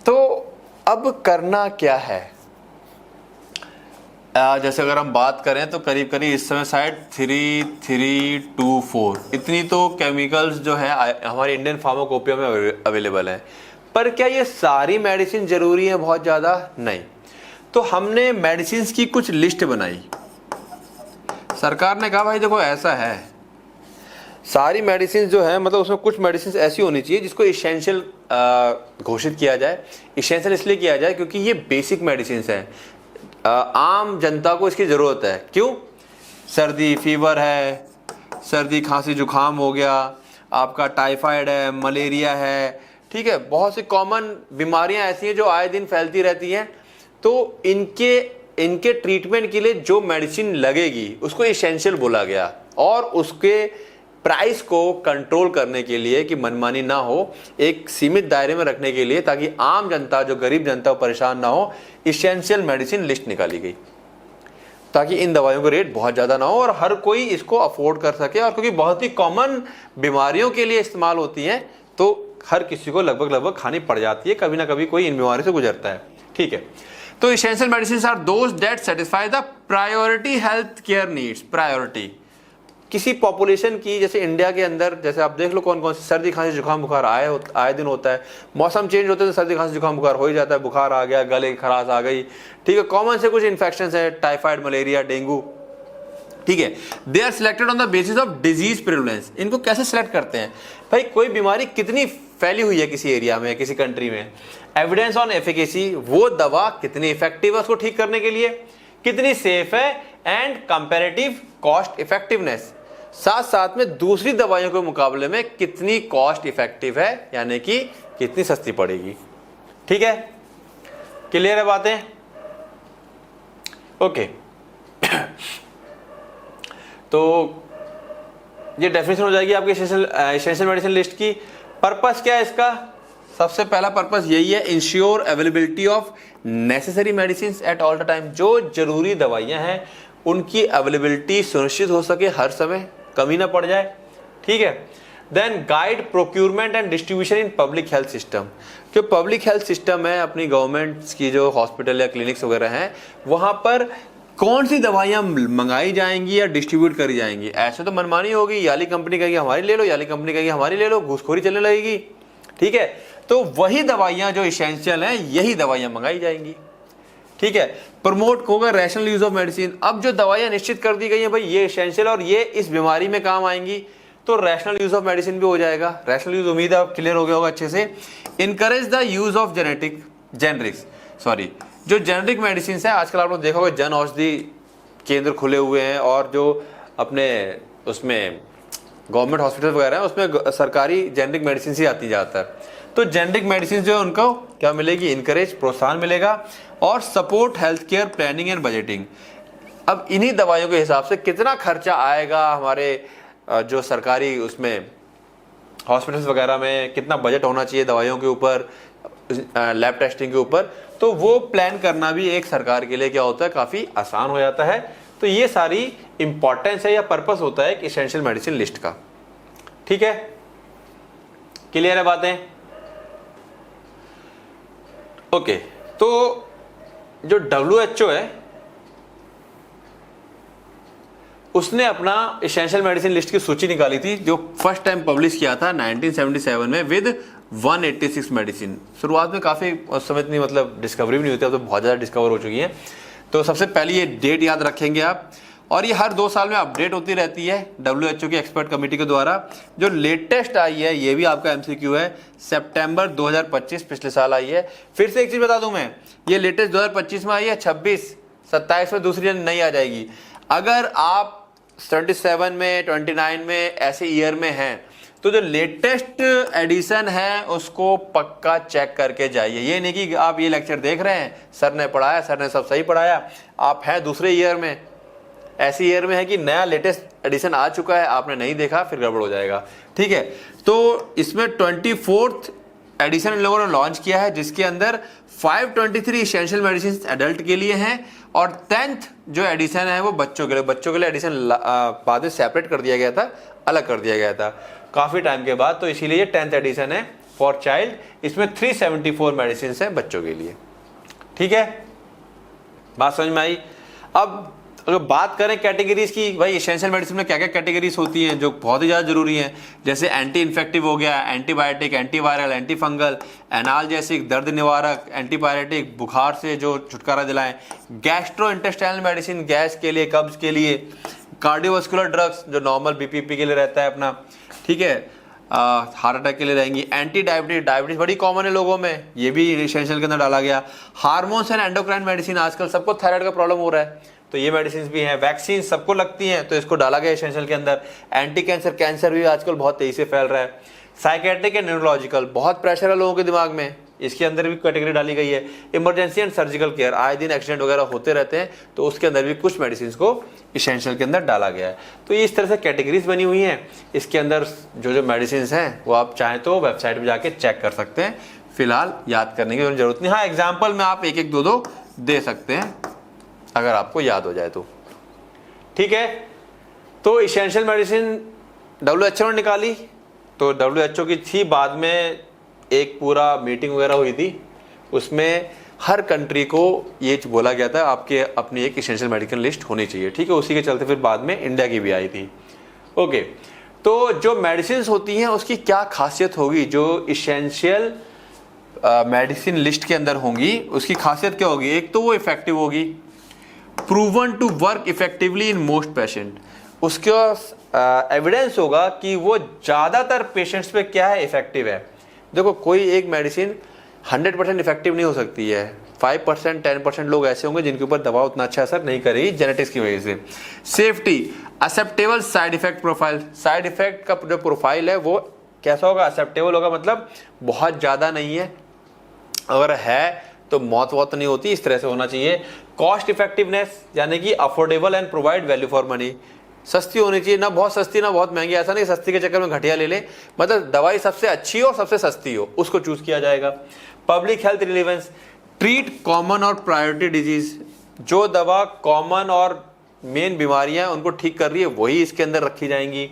तो अब करना क्या है, जैसे अगर हम बात करें तो करीब करीब इस समय शायद 3324 इतनी तो केमिकल्स जो है हमारे इंडियन फार्माकोपिया में अवेलेबल है। पर क्या ये सारी मेडिसिन जरूरी है, बहुत ज़्यादा नहीं। तो हमने मेडिसिन की कुछ लिस्ट बनाई। सरकार ने कहा भाई देखो ऐसा है, सारी मेडिसिन जो है मतलब उसमें कुछ मेडिसिन ऐसी होनी चाहिए जिसको इसेंशियल घोषित किया जाए। इसेंशियल इसलिए किया जाए क्योंकि ये बेसिक मेडिसिन हैं, आम जनता को इसकी ज़रूरत है। क्यों? सर्दी फीवर है, सर्दी खांसी जुकाम हो गया, आपका टाइफाइड है, मलेरिया है, ठीक है, बहुत सी कॉमन बीमारियां ऐसी हैं जो आए दिन फैलती रहती हैं। तो इनके ट्रीटमेंट के लिए जो मेडिसिन लगेगी उसको इसेंशियल बोला गया, और उसके प्राइस को कंट्रोल करने के लिए कि मनमानी ना हो, एक सीमित दायरे में रखने के लिए, ताकि आम जनता जो गरीब जनता परेशान ना हो, इसेंशियल मेडिसिन लिस्ट निकाली गई ताकि इन दवाइयों का रेट बहुत ज़्यादा ना हो और हर कोई इसको अफोर्ड कर सके। और क्योंकि बहुत ही कॉमन बीमारियों के लिए इस्तेमाल होती हैं तो हर किसी को लगभग खानी पड़ जाती है, कभी ना कभी कोई इन बीमारी से गुजरता है, ठीक है। तो essential medicine are those that satisfy the priority health care needs. Priority किसी पॉपुलेशन की, जैसे इंडिया के अंदर जैसे आप देख लो कौन कौन सी सर्दी खांसी जुकाम बुखार आए दिन होता है, मौसम चेंज होते हैं तो सर्दी खांसी जुकाम बुखार हो ही जाता है, बुखार आ गया, गले की खराश आ गई, ठीक है, कॉमन से कुछ इन्फेक्शन है, टाइफाइड, मलेरिया, डेंगू, ठीक है। They are selected on the basis of disease prevalence. इनको कैसे सिलेक्ट करते हैं? भाई कोई बीमारी कितनी फैली हुई है किसी एरिया में, किसी कंट्री में, एविडेंस ऑन एफिकेसी, वो दवा कितनी इफेक्टिव है उसको ठीक करने के लिए, कितनी सेफ है, एंड कंपैरेटिव कॉस्ट इफेक्टिवनेस, साथ साथ में दूसरी दवाइयों के मुकाबले में कितनी कॉस्ट इफेक्टिव है, यानी कि कितनी सस्ती पड़ेगी, ठीक है। क्लियर है बातें? ओके। तो ये डेफिनेशन हो जाएगी आपकी एसेंशियल मेडिसिन लिस्ट की। पर्पस क्या है इसका? सबसे पहला पर्पस यही है, ensure availability of necessary medicine at all the time. जो जरूरी दवाइयां हैं उनकी अवेलेबिलिटी सुनिश्चित हो सके, हर समय कमी ना पड़ जाए, ठीक है। Then guide procurement and distribution in public health system. जो पब्लिक हेल्थ सिस्टम है अपनी गवर्नमेंट की, जो हॉस्पिटल या क्लिनिक्स वगैरह हैं, वहां पर कौन सी दवाइयां मंगाई जाएंगी या डिस्ट्रीब्यूट करी जाएंगी। ऐसे तो मनमानी होगी, याली कंपनी कहेगी हमारी ले लो, याली कंपनी कहेगी हमारी ले लो, घूसखोरी चलने लगेगी, ठीक है। तो वही दवाइयां जो इसेंशियल हैं यही दवाइयां मंगाई जाएंगी, ठीक है। प्रमोट होगा रैशनल यूज ऑफ मेडिसिन। अब जो दवाइयां निश्चित कर दी गई हैं भाई ये इसेंशियल और ये इस बीमारी में काम आएंगी, तो रैशनल यूज ऑफ मेडिसिन भी हो जाएगा। रैशनल यूज उम्मीद है क्लियर हो गया होगा अच्छे से। इनकरेज द यूज ऑफ जो जेनेरिक मेडिसिन है, आजकल आप लोग देखोगे जन औषधि केंद्र खुले हुए हैं, और जो अपने उसमें गवर्नमेंट हॉस्पिटल वगैरह है उसमें सरकारी जेनेरिक मेडिसिन ही आती ज़्यादातर। तो जेनेरिक मेडिसिन जो है उनको क्या मिलेगी? इनकरेज, प्रोत्साहन मिलेगा, और support health care planning and budgeting. अब इन्हीं दवाइयों के हिसाब से कितना खर्चा आएगा हमारे जो सरकारी उसमें हॉस्पिटल्स वगैरह में, कितना बजट होना चाहिए दवाइयों के ऊपर, लैब टेस्टिंग के ऊपर, तो वो प्लान करना भी एक सरकार के लिए क्या होता है, काफ़ी आसान हो जाता है। तो ये सारी इंपॉर्टेंस है या पर्पस होता है इसेंशियल मेडिसिन लिस्ट का, ठीक है। क्लियर है बातें? ओके। तो जो WHO है उसने अपना इसेंशियल मेडिसिन लिस्ट की सूची निकाली थी, जो फर्स्ट टाइम पब्लिश किया था 1977 में विद 186 मेडिसिन। शुरुआत में काफ़ी उस समय इतनी मतलब डिस्कवरी भी नहीं होती, अब तो बहुत ज़्यादा डिस्कवर हो चुकी है। तो सबसे पहले ये डेट याद रखेंगे आप, और ये हर 2 साल में अपडेट होती रहती है WHO की एक्सपर्ट कमेटी के द्वारा। जो लेटेस्ट आई है ये भी आपका MCQ है, सितंबर 2025 पिछले साल आई है। फिर से एक चीज़ बता दूं मैं, ये लेटेस्ट 2025 में आई है, 26, 27 में दूसरी नई आ जाएगी। अगर आप 77 में, 29 में ऐसे ईयर में हैं तो जो लेटेस्ट एडिशन है उसको पक्का चेक करके जाइए। ये नहीं कि आप ये लेक्चर देख रहे हैं, सर ने पढ़ाया, सर ने सब सही पढ़ाया, आप हैं दूसरे ईयर में, ऐसे ईयर में है कि नया लेटेस्ट एडिशन आ चुका है, आपने नहीं देखा, फिर गड़बड़ हो जाएगा, ठीक है। तो इसमें 24th एडिशन इन लोगों ने लॉन्च किया है, जिसके अंदर 523 इसेंशियल मेडिसिन एडल्ट के लिए हैं, और 10th जो एडिशन है वो बच्चों के लिए। बच्चों के लिए एडिशन बाद में सेपरेट कर दिया गया था, अलग कर दिया गया था काफ़ी टाइम के बाद, तो इसीलिए ये 10th एडिशन है फॉर चाइल्ड। इसमें 374 मेडिसिन है बच्चों के लिए, ठीक है। बात समझ में आई? अब अगर बात करें कैटेगरीज की, भाई एसेंशियल मेडिसिन में क्या क्या कैटेगरीज होती हैं जो बहुत ही ज़्यादा जरूरी हैं, जैसे एंटी इन्फेक्टिव हो गया, antibiotic, antiviral, anti fungal, analgesic, दर्द निवारक, एंटीपायरेटिक, बुखार से जो छुटकारा दिलाएं, गैस्ट्रो इंटेस्टाइनल मेडिसिन गैस के लिए, कब्ज के लिए, कार्डियोवास्कुलर ड्रग्स जो नॉर्मल बीपीपी के लिए रहता है अपना, ठीक है, हार्ट अटैक के लिए रहेंगी, एंटी डायबिटीज, डायबिटीज बड़ी कॉमन है लोगों में, ये भी एसेंशियल के अंदर डाला गया, हार्मोन्स एंड एंडोक्राइन मेडिसिन, आजकल सबको थायराइड का प्रॉब्लम हो रहा है तो ये मेडिसिन भी हैं, वैक्सीन सबको लगती हैं तो इसको डाला गया एसेंशियल के अंदर, एंटी कैंसर, कैंसर भी आजकल बहुत तेजी से फैल रहा है, साइकेट्रिक एंड न्यूरोलॉजिकल, बहुत प्रेशर है लोगों के दिमाग में, इसके अंदर भी कैटेगरी डाली गई है, इमरजेंसी एंड सर्जिकल केयर, आए दिन एक्सीडेंट वगैरह होते रहते हैं तो उसके अंदर भी कुछ मेडिसिन को एसेंशियल के अंदर डाला गया है। तो ये इस तरह से कैटेगरीज बनी हुई हैं, इसके अंदर जो जो मेडिसिन हैं वो आप चाहें तो वेबसाइट पर जाके चेक कर सकते हैं, फिलहाल याद करने की जरूरत नहीं। हाँ, एग्जाम्पल में आप एक एक दो दो दे सकते हैं अगर आपको याद हो जाए तो, ठीक है। तो एसेंशियल मेडिसिन WHO ने निकाली, तो WHO की थी, बाद में एक पूरा मीटिंग वगैरह हुई थी, उसमें हर कंट्री को ये बोला गया था आपके अपनी एक एसेंशियल मेडिकल लिस्ट होनी चाहिए, ठीक है। उसी के चलते फिर बाद में इंडिया की भी आई थी। ओके, तो जो मेडिसिन होती हैं उसकी क्या खासियत होगी, जो एसेंशियल मेडिसिन लिस्ट के अंदर होंगी उसकी खासियत क्या होगी, एक तो वो इफेक्टिव होगी, proven to work effectively in most patient, उसका एविडेंस होगा कि वो ज़्यादातर पेशेंट्स पे क्या है, इफेक्टिव है। देखो, कोई एक मेडिसिन 100% इफेक्टिव नहीं हो सकती है, 5% 10% लोग ऐसे होंगे जिनके ऊपर दवा उतना अच्छा असर नहीं करेगी जेनेटिक्स की वजह से। Safety, acceptable side effect profile, side effect का जो प्रोफाइल है वो कैसा होगा, एक्सेप्टेबल होगा, मतलब बहुत ज़्यादा नहीं है, अगर है तो मौत वौत नहीं होती, इस तरह से होना चाहिए। कॉस्ट इफेक्टिवनेस, यानी कि affordable and provide value for money, सस्ती होनी चाहिए, ना बहुत सस्ती ना बहुत महंगी, ऐसा नहीं सस्ती के चक्कर में घटिया ले ले, मतलब दवाई सबसे अच्छी हो, सबसे सस्ती हो, उसको चूज किया जाएगा। Public health relevance, treat common और प्रायोरिटी डिजीज, जो दवा कॉमन और मेन बीमारियां उनको ठीक कर रही है वही इसके अंदर रखी जाएंगी।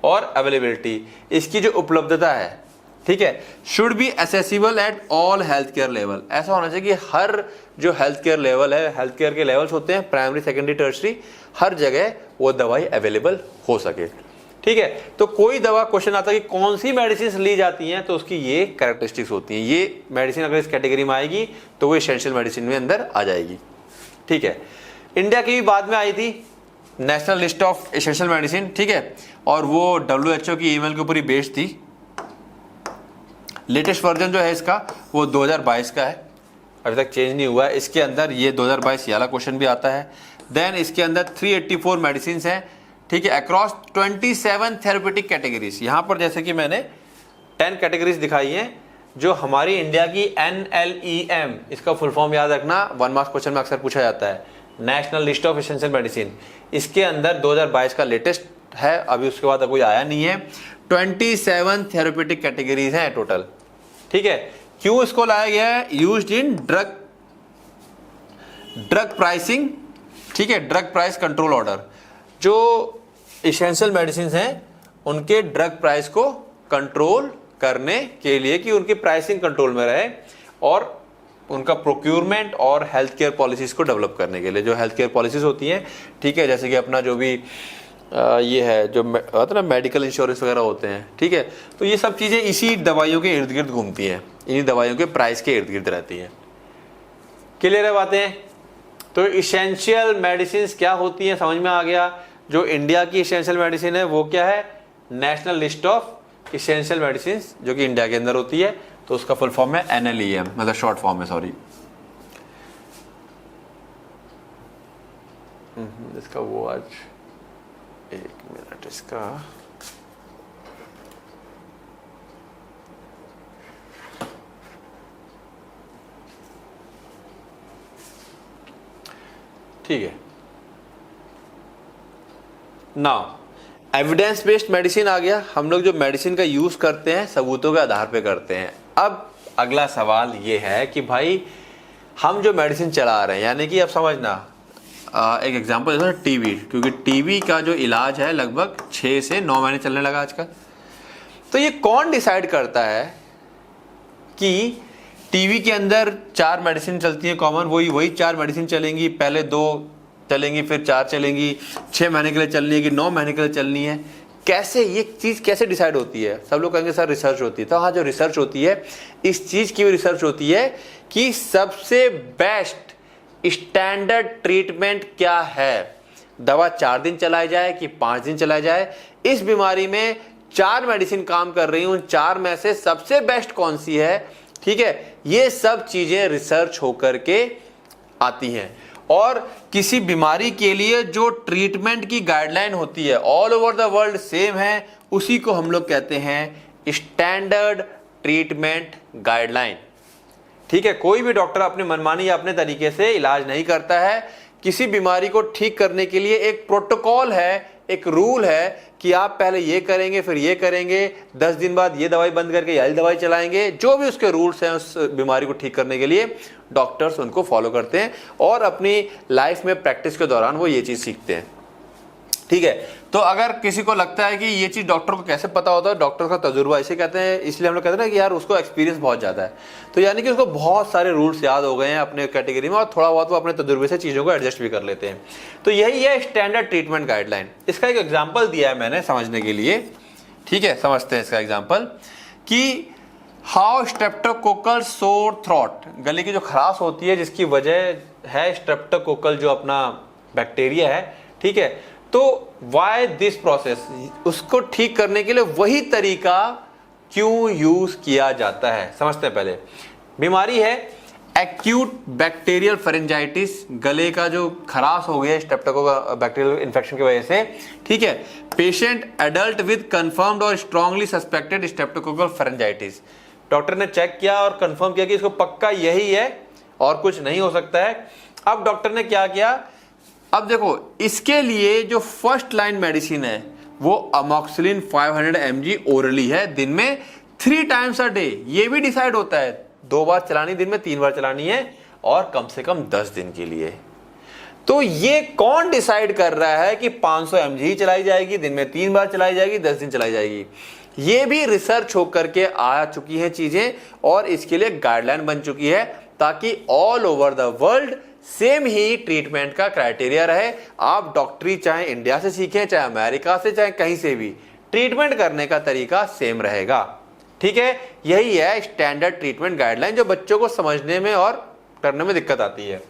और अवेलेबिलिटी, इसकी जो उपलब्धता है, ठीक है, should be accessible at all health care level, ऐसा होना चाहिए कि हर जो हेल्थ केयर लेवल है, हेल्थ केयर के लेवल्स होते हैं प्राइमरी, सेकेंडरी, टर्शरी, हर जगह वो दवाई अवेलेबल हो सके, ठीक है। तो कोई दवा क्वेश्चन आता है कि कौन सी मेडिसिन ली जाती हैं, तो उसकी ये कैरेक्टरिस्टिक्स होती हैं, ये मेडिसिन अगर इस कैटेगरी में आएगी तो वो एसेंशियल मेडिसिन में अंदर आ जाएगी, ठीक है। इंडिया की भी बाद में आई थी national list of essential medicine, ठीक है, और वो WHO की ईमेल के ऊपर ही बेस्ड थी। लेटेस्ट वर्जन जो है इसका वो 2022 का है, अभी तक चेंज नहीं हुआ है। इसके अंदर ये 2022 वाला क्वेश्चन भी आता है। देन इसके अंदर 384 मेडिसिन हैं, ठीक है, अक्रॉस 27 थेरेपेटिक कैटेगरीज। यहाँ पर जैसे कि मैंने 10 कैटेगरीज दिखाई हैं जो हमारी इंडिया की NLEM, इसका फुल फॉर्म याद रखना, 1 मार्क्स क्वेश्चन में अक्सर पूछा जाता है, national list of essential medicine. इसके अंदर 2022 का लेटेस्ट है, अभी उसके बाद कोई आया नहीं है। 27 थेरेपेटिक कैटेगरीज हैं टोटल, ठीक है। क्यों इसको लाया गया है, यूज्ड इन ड्रग प्राइसिंग, ठीक है, ड्रग प्राइस कंट्रोल ऑर्डर, जो एसेंशियल मेडिसिन हैं उनके ड्रग प्राइस को कंट्रोल करने के लिए कि उनकी प्राइसिंग कंट्रोल में रहे, और उनका प्रोक्यूरमेंट और हेल्थ केयर पॉलिसीज को डेवलप करने के लिए, जो हेल्थ केयर पॉलिसीज होती हैं, ठीक है, जैसे कि अपना जो भी ये है जो होता है ना मेडिकल इंश्योरेंस वगैरह होते हैं, ठीक है, तो ये सब चीज़ें इसी दवाइयों के इर्द गिर्द घूमती हैं, इन्हीं दवाइयों के प्राइस के इर्द गिर्द रहती हैं। क्लियर है बातें? तो इसेंशियल मेडिसिन क्या होती हैं समझ में आ गया। जो इंडिया की इसेंशियल मेडिसिन है वो क्या है, national list of essential medicine, जो कि इंडिया के अंदर होती है, तो उसका फुल फॉर्म है NLEM, मतलब शॉर्ट फॉर्म है, सॉरी। इसका वो आज 1 मिनट इसका ठीक है। नाउ एविडेंस बेस्ड मेडिसिन आ गया। हम लोग जो मेडिसिन का यूज करते हैं सबूतों के आधार पे करते हैं। अब अगला सवाल ये है कि भाई हम जो मेडिसिन चला रहे हैं, यानी कि अब समझना, एक एग्जांपल जैसे टीबी, क्योंकि टीबी का जो इलाज है लगभग 6 से 9 महीने चलने लगा आजकल। तो ये कौन डिसाइड करता है कि टीबी के अंदर 4 मेडिसिन चलती हैं कॉमन, वही 4 मेडिसिन चलेंगी, पहले 2 चलेंगी, फिर 4 चलेंगी, 6 महीने के लिए चलनी है कि 9 महीने के लिए चलनी है, कैसे ये चीज़ कैसे डिसाइड होती है? सब लोग कहेंगे सर रिसर्च होती है। तो हाँ, जो रिसर्च होती है इस चीज़ की भी रिसर्च होती है कि सबसे बेस्ट स्टैंडर्ड ट्रीटमेंट क्या है। दवा 4 दिन चलाई जाए कि 5 दिन चलाई जाए, इस बीमारी में 4 मेडिसिन काम कर रही हैं, उन 4 में से सबसे बेस्ट कौन सी है, ठीक है, ये सब चीजें रिसर्च होकर के आती हैं। और किसी बीमारी के लिए जो ट्रीटमेंट की गाइडलाइन होती है all over the world same है, उसी को हम लोग कहते हैं स्टैंडर्ड ट्रीटमेंट गाइडलाइन। ठीक है, कोई भी डॉक्टर अपनी मनमानी या अपने तरीके से इलाज नहीं करता है। किसी बीमारी को ठीक करने के लिए एक प्रोटोकॉल है, एक रूल है कि आप पहले ये करेंगे, फिर ये करेंगे, 10 दिन बाद ये दवाई बंद करके ये दवाई चलाएंगे। जो भी उसके रूल्स हैं उस बीमारी को ठीक करने के लिए डॉक्टर्स उनको फॉलो करते हैं और अपनी लाइफ में प्रैक्टिस के दौरान वो ये चीज़ सीखते हैं। ठीक है, तो अगर किसी को लगता है कि ये चीज़ डॉक्टर को कैसे पता होता है, डॉक्टर का तजुर्बा इसे कहते हैं, इसलिए हम लोग कहते हैं ना कि यार उसको एक्सपीरियंस बहुत ज़्यादा है। तो यानी कि उसको बहुत सारे रूल्स याद हो गए हैं अपने कैटेगरी में और थोड़ा बहुत वो अपने तजुर्बे से चीज़ों को एडजस्ट भी कर लेते हैं। तो यही है स्टैंडर्ड ट्रीटमेंट गाइडलाइन। इसका एक एग्जाम्पल दिया है मैंने समझने के लिए। ठीक है, समझते हैं इसका एग्जाम्पल कि हाउ स्ट्रेप्टोकोकल सोर थ्रोट, गले की जो खराश होती है जिसकी वजह है स्ट्रेप्टोकोकल जो अपना बैक्टीरिया है। ठीक है, तो वाई दिस प्रोसेस, उसको ठीक करने के लिए वही तरीका क्यों यूज किया जाता है, समझते हैं पहले। बीमारी है एक्यूट बैक्टीरियल फेरेंजाइटिस, गले का जो खराश हो गया स्ट्रेप्टोकोकल बैक्टीरियल इन्फेक्शन की वजह से। ठीक है, पेशेंट एडल्ट विद कंफर्म्ड और strongly suspected streptococcal pharyngitis, doctor ने चेक किया और कंफर्म किया कि इसको पक्का यही है और कुछ नहीं हो सकता है। अब डॉक्टर ने क्या किया, अब देखो इसके लिए जो फर्स्ट लाइन मेडिसिन है वो अमोक्सिलिन 500 mg ओरली है, दिन में 3 टाइम्स अ डे। ये भी डिसाइड होता है 2 बार चलानी, दिन में 3 बार चलानी है और कम से कम 10 दिन के लिए। तो ये कौन डिसाइड कर रहा है कि 500 mg ही चलाई जाएगी, दिन में 3 बार चलाई जाएगी, 10 दिन चलाई जाएगी? ये भी रिसर्च होकर के आ चुकी हैं चीजें और इसके लिए गाइडलाइन बन चुकी है ताकि all over the world same he treatment का क्राइटेरिया रहे। आप डॉक्टरी चाहे इंडिया से सीखें, चाहे अमेरिका से, चाहे कहीं से भी, ट्रीटमेंट करने का तरीका सेम रहेगा। ठीक है, यही है स्टैंडर्ड ट्रीटमेंट गाइडलाइन जो बच्चों को समझने में और करने में दिक्कत आती है।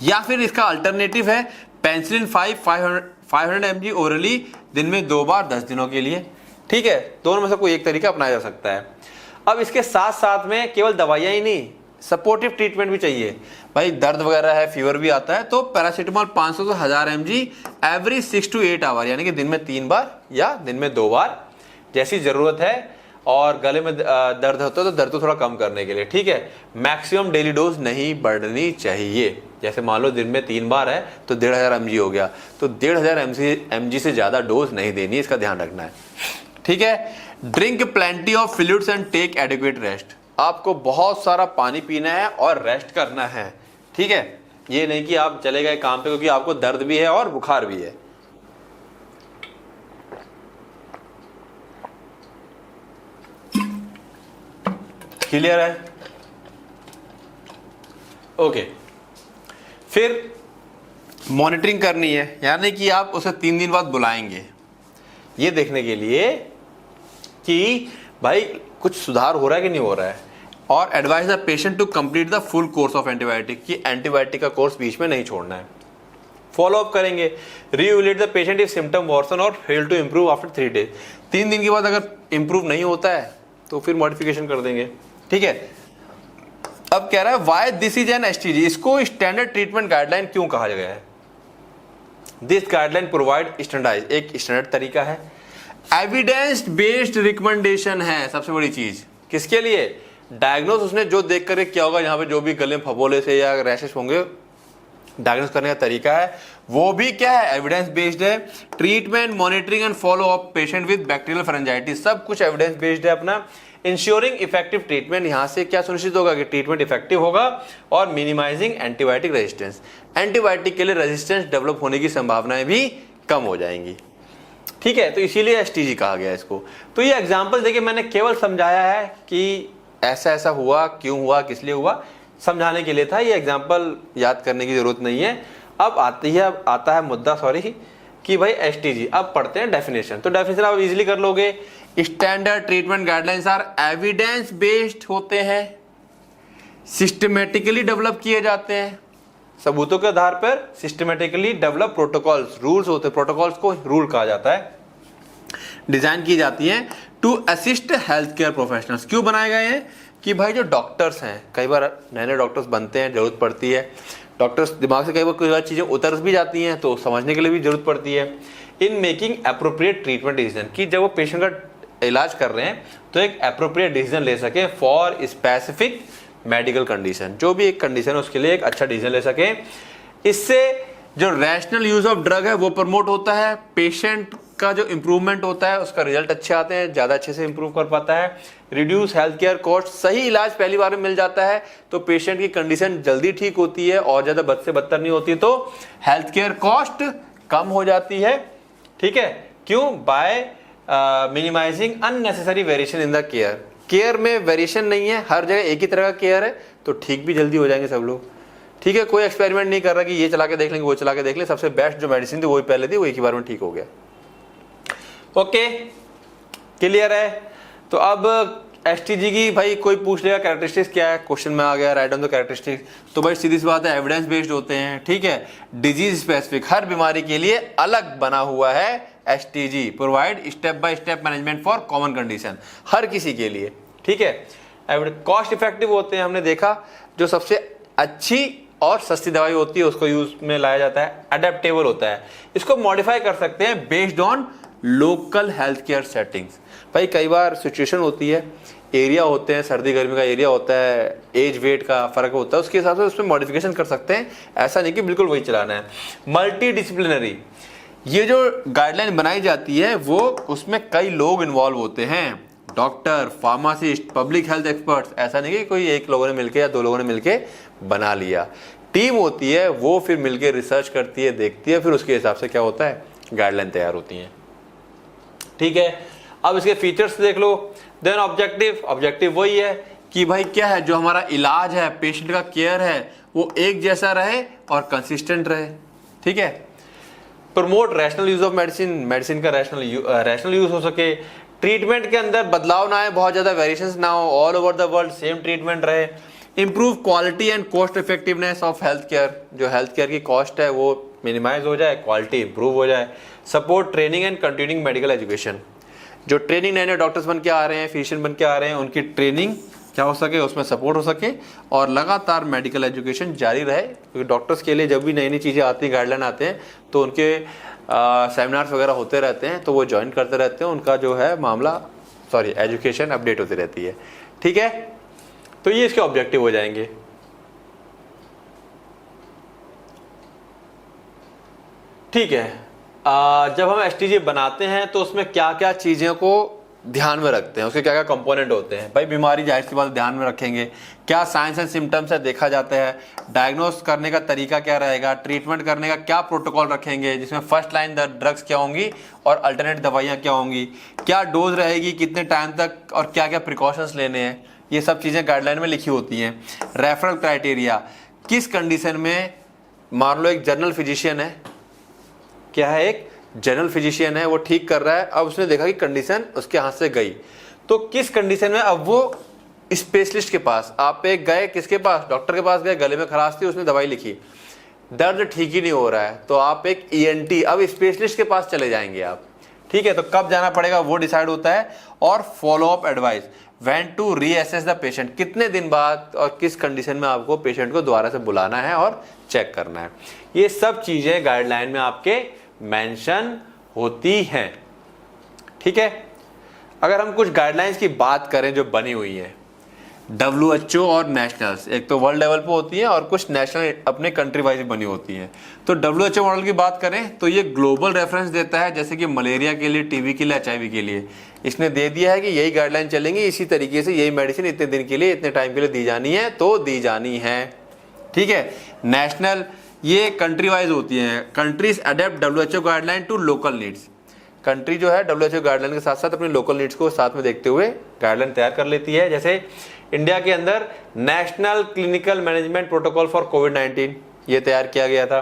या फिर इसका अल्टरनेटिव है पेनिसिलिन 500 mg ओरली, दिन में 2 बार 10 दिनों के लिए। ठीक है, दोनों में से कोई एक तरीका अपनाया जा सकता है। अब इसके साथ साथ में केवल दवाइयां ही नहीं, सपोर्टिव ट्रीटमेंट भी चाहिए। भाई दर्द वगैरह है, फीवर भी आता है, तो पैरासीटामोल 500 से 1000 mg एवरी 6 to 8 आवर, यानी कि दिन में 3 बार या दिन में 2 बार जैसी जरूरत है। और गले में दर्द होता है तो दर्द को थोड़ा कम करने के लिए। ठीक है, मैक्सिमम डेली डोज नहीं बढ़नी चाहिए। जैसे मान लो दिन में 3 बार है तो 1500 mg हो गया, तो 1500 mg से ज्यादा डोज नहीं देनी, इसका ध्यान रखना है। ठीक है, drink plenty of fluids and take adequate rest, आपको बहुत सारा पानी पीना है और रेस्ट करना है। ठीक है, ये नहीं कि आप चले गए काम पे क्योंकि आपको दर्द भी है और बुखार भी है। क्लियर है? ओके, फिर मॉनिटरिंग करनी है, यानी कि आप उसे 3 दिन बाद बुलाएंगे ये देखने के लिए कि भाई कुछ सुधार हो रहा है कि नहीं हो रहा है। और advise the patient to complete the full course of antibiotic, कि एंटीबायोटिक का कोर्स बीच में नहीं छोड़ना है। फॉलो अप करेंगे, re-evaluate the patient if symptom worsen और fail to improve after 3 days, 3 दिन के बाद अगर इंप्रूव नहीं होता है तो फिर मॉडिफिकेशन कर देंगे। ठीक है, अब कह रहा है why this is an STG, इसको स्टैंडर्ड ट्रीटमेंट गाइडलाइन क्यों कहा गया है? दिस गाइडलाइन प्रोवाइड स्टैंडर्डाइज, एक स्टैंडर्ड तरीका है, एविडेंस बेस्ड रिकमेंडेशन है। सबसे बड़ी चीज किसके लिए? डायग्नोस उसने जो देख कर क्या होगा, यहाँ पे जो भी गले में फफोले से या रैशेस होंगे, डायग्नोस करने का तरीका है वो भी क्या है, एविडेंस बेस्ड है। Treatment, monitoring and follow up patient with bacterial pharyngitis, सब कुछ एविडेंस बेस्ड है अपना। इंश्योरिंग इफेक्टिव ट्रीटमेंट, यहां से क्या सुनिश्चित होगा कि ट्रीटमेंट इफेक्टिव होगा। और मिनिमाइजिंग एंटीबायोटिक रेजिस्टेंस, एंटीबायोटिक के लिए रेजिस्टेंस डेवलप होने की संभावनाएं भी कम हो जाएंगी। ठीक है, तो इसीलिए एसटीजी कहा गया इसको। तो ये एग्जाम्पल देखिए, मैंने केवल समझाया है कि ऐसा ऐसा हुआ, क्यों हुआ, किस लिए हुआ, समझाने के लिए था। ये एग्जाम्पल याद करने की जरूरत नहीं है। अब आता है मुद्दा कि भाई एसटीजी। अब पढ़ते हैं डेफिनेशन। तो डेफिनेशन आप इजीली कर लोगे। Standard treatment guidelines are evidence based होते हैं, सिस्टमेटिकली डेवलप किए जाते हैं, सबूतों के आधार पर सिस्टमेटिकली डेवलप प्रोटोकॉल्स, रूल्स होते हैं, प्रोटोकॉल्स को रूल कहा जाता है, डिजाइन की जाती हैं to assist health care professionals. क्यों बनाए गए हैं कि भाई जो डॉक्टर्स हैं, कई बार नए नए डॉक्टर्स बनते हैं, जरूरत पड़ती है, डॉक्टर्स दिमाग से कई बार चीज़ें उतर भी जाती हैं, तो समझने के लिए भी जरूरत पड़ती है। In making appropriate treatment decision, कि जब वो पेशेंट का इलाज कर रहे हैं तो एक अप्रोप्रिएट डिसीजन ले सके फॉर स्पेसिफिक मेडिकल कंडीशन, जो भी एक कंडीशन है उसके लिए एक अच्छा डिसीजन ले सके। इससे जो रैशनल यूज ऑफ ड्रग है वो प्रमोट होता है, पेशेंट का जो इंप्रूवमेंट होता है उसका रिजल्ट अच्छे आते हैं, ज़्यादा अच्छे से इंप्रूव कर पाता है। रिड्यूस हेल्थ केयर कॉस्ट, सही इलाज पहली बार में मिल जाता है तो पेशेंट की कंडीशन जल्दी ठीक होती है और ज़्यादा बद से बदतर नहीं होती, तो हेल्थ केयर कॉस्ट कम हो जाती है। ठीक है, क्यों? By minimising unnecessary variation in the care. Care में वेरिएशन नहीं है, हर जगह एक ही तरह का केयर है, तो ठीक भी जल्दी हो जाएंगे सब लोग। ठीक है, कोई एक्सपेरिमेंट नहीं कर रहा कि ये चला के देख लेंगे, वो चला के देख लें, सबसे बेस्ट जो मेडिसिन थी वही पहले थी, वो एक ही बार में ठीक हो गया। ओके, क्लियर है? तो अब एसटीजी की भाई कोई पूछ लेगा कैरेक्टरिस्टिक्स क्या है, क्वेश्चन में आ गया राइट ऑन द कैरेक्टरिस्टिक्स, तो भाई सीधी सी बात है, एविडेंस बेस्ड होते हैं। ठीक है, डिजीज स्पेसिफिक, हर बीमारी के लिए अलग बना हुआ है STG, provide step by step management for common condition, हर किसी के लिए। ठीक है, कॉस्ट इफेक्टिव होते हैं, हमने देखा जो सबसे अच्छी और सस्ती दवाई होती है उसको यूज में लाया जाता है। अडेप्टेबल होता है, इसको मॉडिफाई कर सकते हैं based on local health care settings. भाई कई बार सिचुएशन होती है, एरिया होते हैं, सर्दी गर्मी का एरिया होता है, एज वेट का फर्क होता है, उसके हिसाब से उसमें मॉडिफिकेशन कर सकते हैं, ऐसा नहीं कि बिल्कुल वही चलाना है। मल्टी डिसिप्लिनरी, ये जो गाइडलाइन बनाई जाती है वो उसमें कई लोग इन्वॉल्व होते हैं, doctor, pharmacist, public health experts, ऐसा नहीं कि कोई एक लोगों ने मिलके या दो लोगों ने मिलके बना लिया। टीम होती है, वो फिर मिलके रिसर्च करती है, देखती है, फिर उसके हिसाब से क्या होता है, गाइडलाइन तैयार होती है। ठीक है, अब इसके फीचर्स देख लो। देन ऑब्जेक्टिव, ऑब्जेक्टिव वही है कि भाई क्या है, जो हमारा इलाज है, पेशेंट का केयर है, वो एक जैसा रहे और कंसिस्टेंट रहे। ठीक है, promote rational use of medicine, medicine का रैशनल यूज हो सके, ट्रीटमेंट के अंदर बदलाव ना आए, बहुत ज्यादा वेरिएशंस ना हो, all over the world same treatment रहे, improve quality and cost effectiveness of health care, जो हेल्थ केयर की कॉस्ट है वो मिनिमाइज हो जाए, क्वालिटी इंप्रूव हो जाए, support training and continuing medical education, जो ट्रेनिंग नए नए डॉक्टर्स बन के आ रहे हैं, फिजिशियन बन के आ रहे हैं, उनकी ट्रेनिंग क्या हो सके, उसमें सपोर्ट हो सके, और लगातार मेडिकल एजुकेशन जारी रहे, क्योंकि डॉक्टर्स के लिए जब भी नई नई चीज़ें आती हैं, गाइडलाइन आते हैं, तो उनके सेमिनार्स वगैरह होते रहते हैं, तो वो ज्वाइन करते रहते हैं, उनका जो है एजुकेशन अपडेट होती रहती है। ठीक है, तो ये इसके ऑब्जेक्टिव हो जाएंगे। ठीक है, जब हम एसटीजी बनाते हैं तो उसमें क्या क्या चीज़ों को ध्यान में रखते हैं, उसके क्या क्या कंपोनेंट होते हैं। भाई बीमारी जाहिर सी बात ध्यान में रखेंगे, क्या साइंस एंड सिम्टम्स है देखा जाता है, डायग्नोस करने का तरीका क्या रहेगा, ट्रीटमेंट करने का क्या प्रोटोकॉल रखेंगे, जिसमें फर्स्ट लाइन ड्रग्स क्या होंगी और अल्टरनेट दवाइयाँ क्या होंगी, क्या डोज रहेगी, कितने टाइम तक, और क्या क्या प्रिकॉशंस लेने हैं, ये सब चीज़ें गाइडलाइन में लिखी होती हैं। रेफरल क्राइटेरिया, किस कंडीशन में, मान लो एक जनरल फिजिशियन है, क्या है, एक जनरल फिजिशियन है, वो ठीक कर रहा है, अब उसने देखा कि कंडीशन उसके हाथ से गई, तो किस कंडीशन में अब वो स्पेशलिस्ट के पास, आप एक गए, किसके पास, डॉक्टर के पास गए, गले में खराश थी, उसने दवाई लिखी, दर्द ठीक ही नहीं हो रहा है, तो आप एक ईएनटी, अब स्पेशलिस्ट के पास चले जाएंगे आप। ठीक है, तो कब जाना पड़ेगा वो डिसाइड होता है। और follow up advice, when to reassess the patient, कितने दिन बाद और किस कंडीशन में आपको पेशेंट को दोबारा से बुलाना है और चेक करना है, ये सब चीजें गाइडलाइन में आपके मेंशन होती हैं। ठीक है, अगर हम कुछ गाइडलाइंस की बात करें जो बनी हुई है WHO और नेशनल्स, एक तो वर्ल्ड लेवल पे होती है और कुछ नेशनल अपने कंट्री वाइज बनी होती हैं। तो WHO मॉडल की बात करें तो ये ग्लोबल रेफरेंस देता है, जैसे कि मलेरिया के लिए, टीबी के लिए, HIV के लिए, इसने दे दिया है कि यही गाइडलाइन चलेंगी, इसी तरीके से यही मेडिसिन इतने दिन के लिए, इतने टाइम के लिए दी जानी है, तो दी जानी है। ठीक है, नेशनल ये कंट्री वाइज होती है, countries adapt WHO guideline to local needs, country जो है WHO गाइडलाइन के साथ साथ अपने लोकल नीड्स को साथ में देखते हुए गाइडलाइन तैयार कर लेती है। जैसे इंडिया के अंदर national clinical management protocol for covid ये तैयार किया गया था,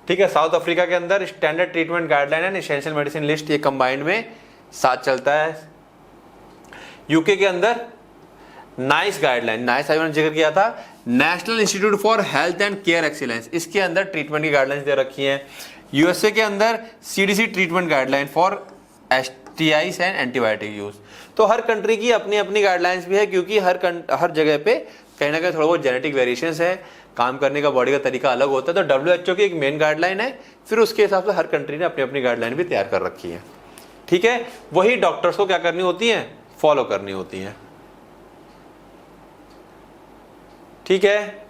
ठीक है। साउथ अफ्रीका के अंदर standard treatment guideline and essential medicine list, ये कंबाइंड में साथ चलता है। यूके के अंदर नाइस गाइडलाइन, नाइस मैंने जिक्र किया था, national institute for health and care excellence, इसके अंदर ट्रीटमेंट की गाइडलाइंस दे रखी हैं। यूएसए के अंदर CDC treatment guideline for STIs and antibiotic use. तो हर कंट्री की अपनी अपनी गाइडलाइंस भी है, क्योंकि हर जगह पे कहीं ना कहीं थोड़ा बहुत जेनेटिक वेरिएशंस है, काम करने का बॉडी का तरीका अलग होता है। तो WHO की एक मेन गाइडलाइन है, फिर उसके हिसाब से हर कंट्री ने अपनी अपनी गाइडलाइन भी तैयार कर रखी है। ठीक है, वही डॉक्टर्स को क्या करनी होती है, फॉलो करनी होती है। ठीक है,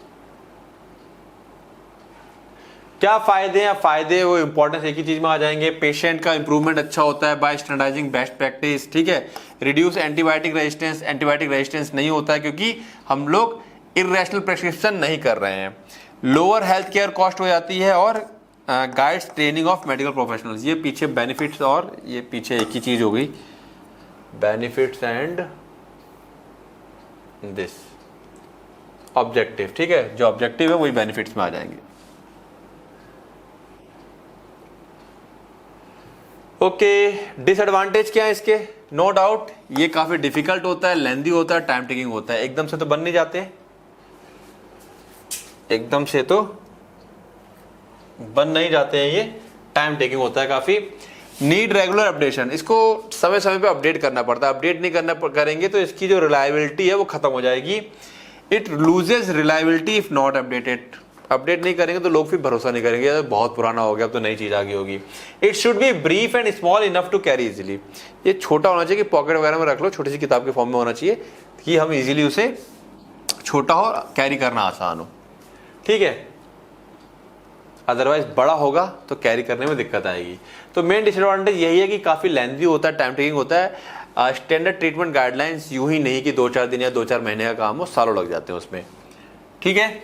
क्या फायदे हैं? फायदे वो इंपॉर्टेंस एक ही चीज में आ जाएंगे। पेशेंट का इंप्रूवमेंट अच्छा होता है बाय स्टैंडर्डाइजिंग बेस्ट प्रैक्टिस। ठीक है, reduce antibiotic resistance, antibiotic resistance नहीं होता है क्योंकि हम लोग इरेशनल प्रेस्क्रिप्शन नहीं कर रहे हैं। लोअर हेल्थ केयर कॉस्ट हो जाती है और guides training of medical professionals. ये पीछे बेनिफिट्स और ये पीछे एक ही चीज हो गई, बेनिफिट्स एंड दिस ऑब्जेक्टिव। ठीक है, जो ऑब्जेक्टिव है वही बेनिफिट्स में आ जाएंगे। ओके, डिसएडवांटेज क्या है इसके? नो डाउट ये काफी डिफिकल्ट होता है, लेंदी होता है, टाइम टेकिंग होता है। एकदम से तो बन नहीं जाते, एकदम से तो बन नहीं जाते हैं, ये टाइम टेकिंग होता है काफी। नीड रेगुलर अपडेशन, इसको समय समय पे अपडेट करना पड़ता है। अपडेट नहीं करेंगे तो इसकी जो रिलायबिलिटी है वो खत्म हो जाएगी। It loses reliability if not updated. Update नहीं करेंगे तो लोग फिर भरोसा नहीं करेंगे, तो बहुत पुराना हो गया, अब तो नई चीज आ गई होगी। It should be brief and small enough to carry easily. ये छोटा होना चाहिए कि पॉकेट वगैरह में रख लो, छोटी सी किताब के फॉर्म में होना चाहिए कि हम इजीली उसे, छोटा हो, कैरी करना आसान हो। ठीक है, अदरवाइज बड़ा होगा तो कैरी करने में दिक्कत आएगी। तो मेन डिसएडवांटेज यही है कि काफी लेंथी होता है, टाइम टेकिंग होता है। स्टैंडर्ड ट्रीटमेंट गाइडलाइंस यूं ही नहीं कि 2-4 दिन या 2-4 महीने का काम हो, सालों लग जाते हैं उसमें। ठीक है,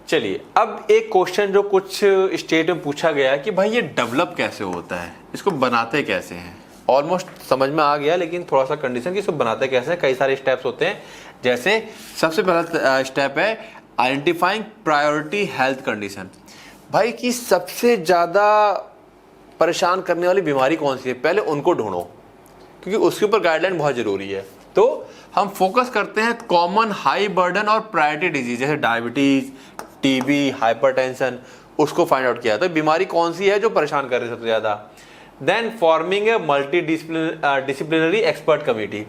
चलिए अब एक क्वेश्चन जो कुछ स्टेट में पूछा गया कि भाई ये डेवलप कैसे होता है, इसको बनाते कैसे हैं। ऑलमोस्ट समझ में आ गया, लेकिन थोड़ा सा कंडीशन कि इसको बनाते कैसे हैं। कई सारे स्टेप्स होते हैं, जैसे सबसे पहला स्टेप है आइडेंटिफाइंग प्रायोरिटी हेल्थ कंडीशन। भाई की सबसे ज्यादा परेशान करने वाली बीमारी कौन सी है, पहले उनको ढूंढो, क्योंकि उसके ऊपर गाइडलाइन बहुत जरूरी है। तो हम फोकस करते हैं कॉमन हाई बर्डन और प्रायोरिटी डिजीज, जैसे डायबिटीज, टीबी, हाइपरटेंशन, उसको फाइंड आउट किया। तो बीमारी कौन सी है जो परेशान कर रही है सबसे ज्यादा। Then forming a multidisciplinary expert committee.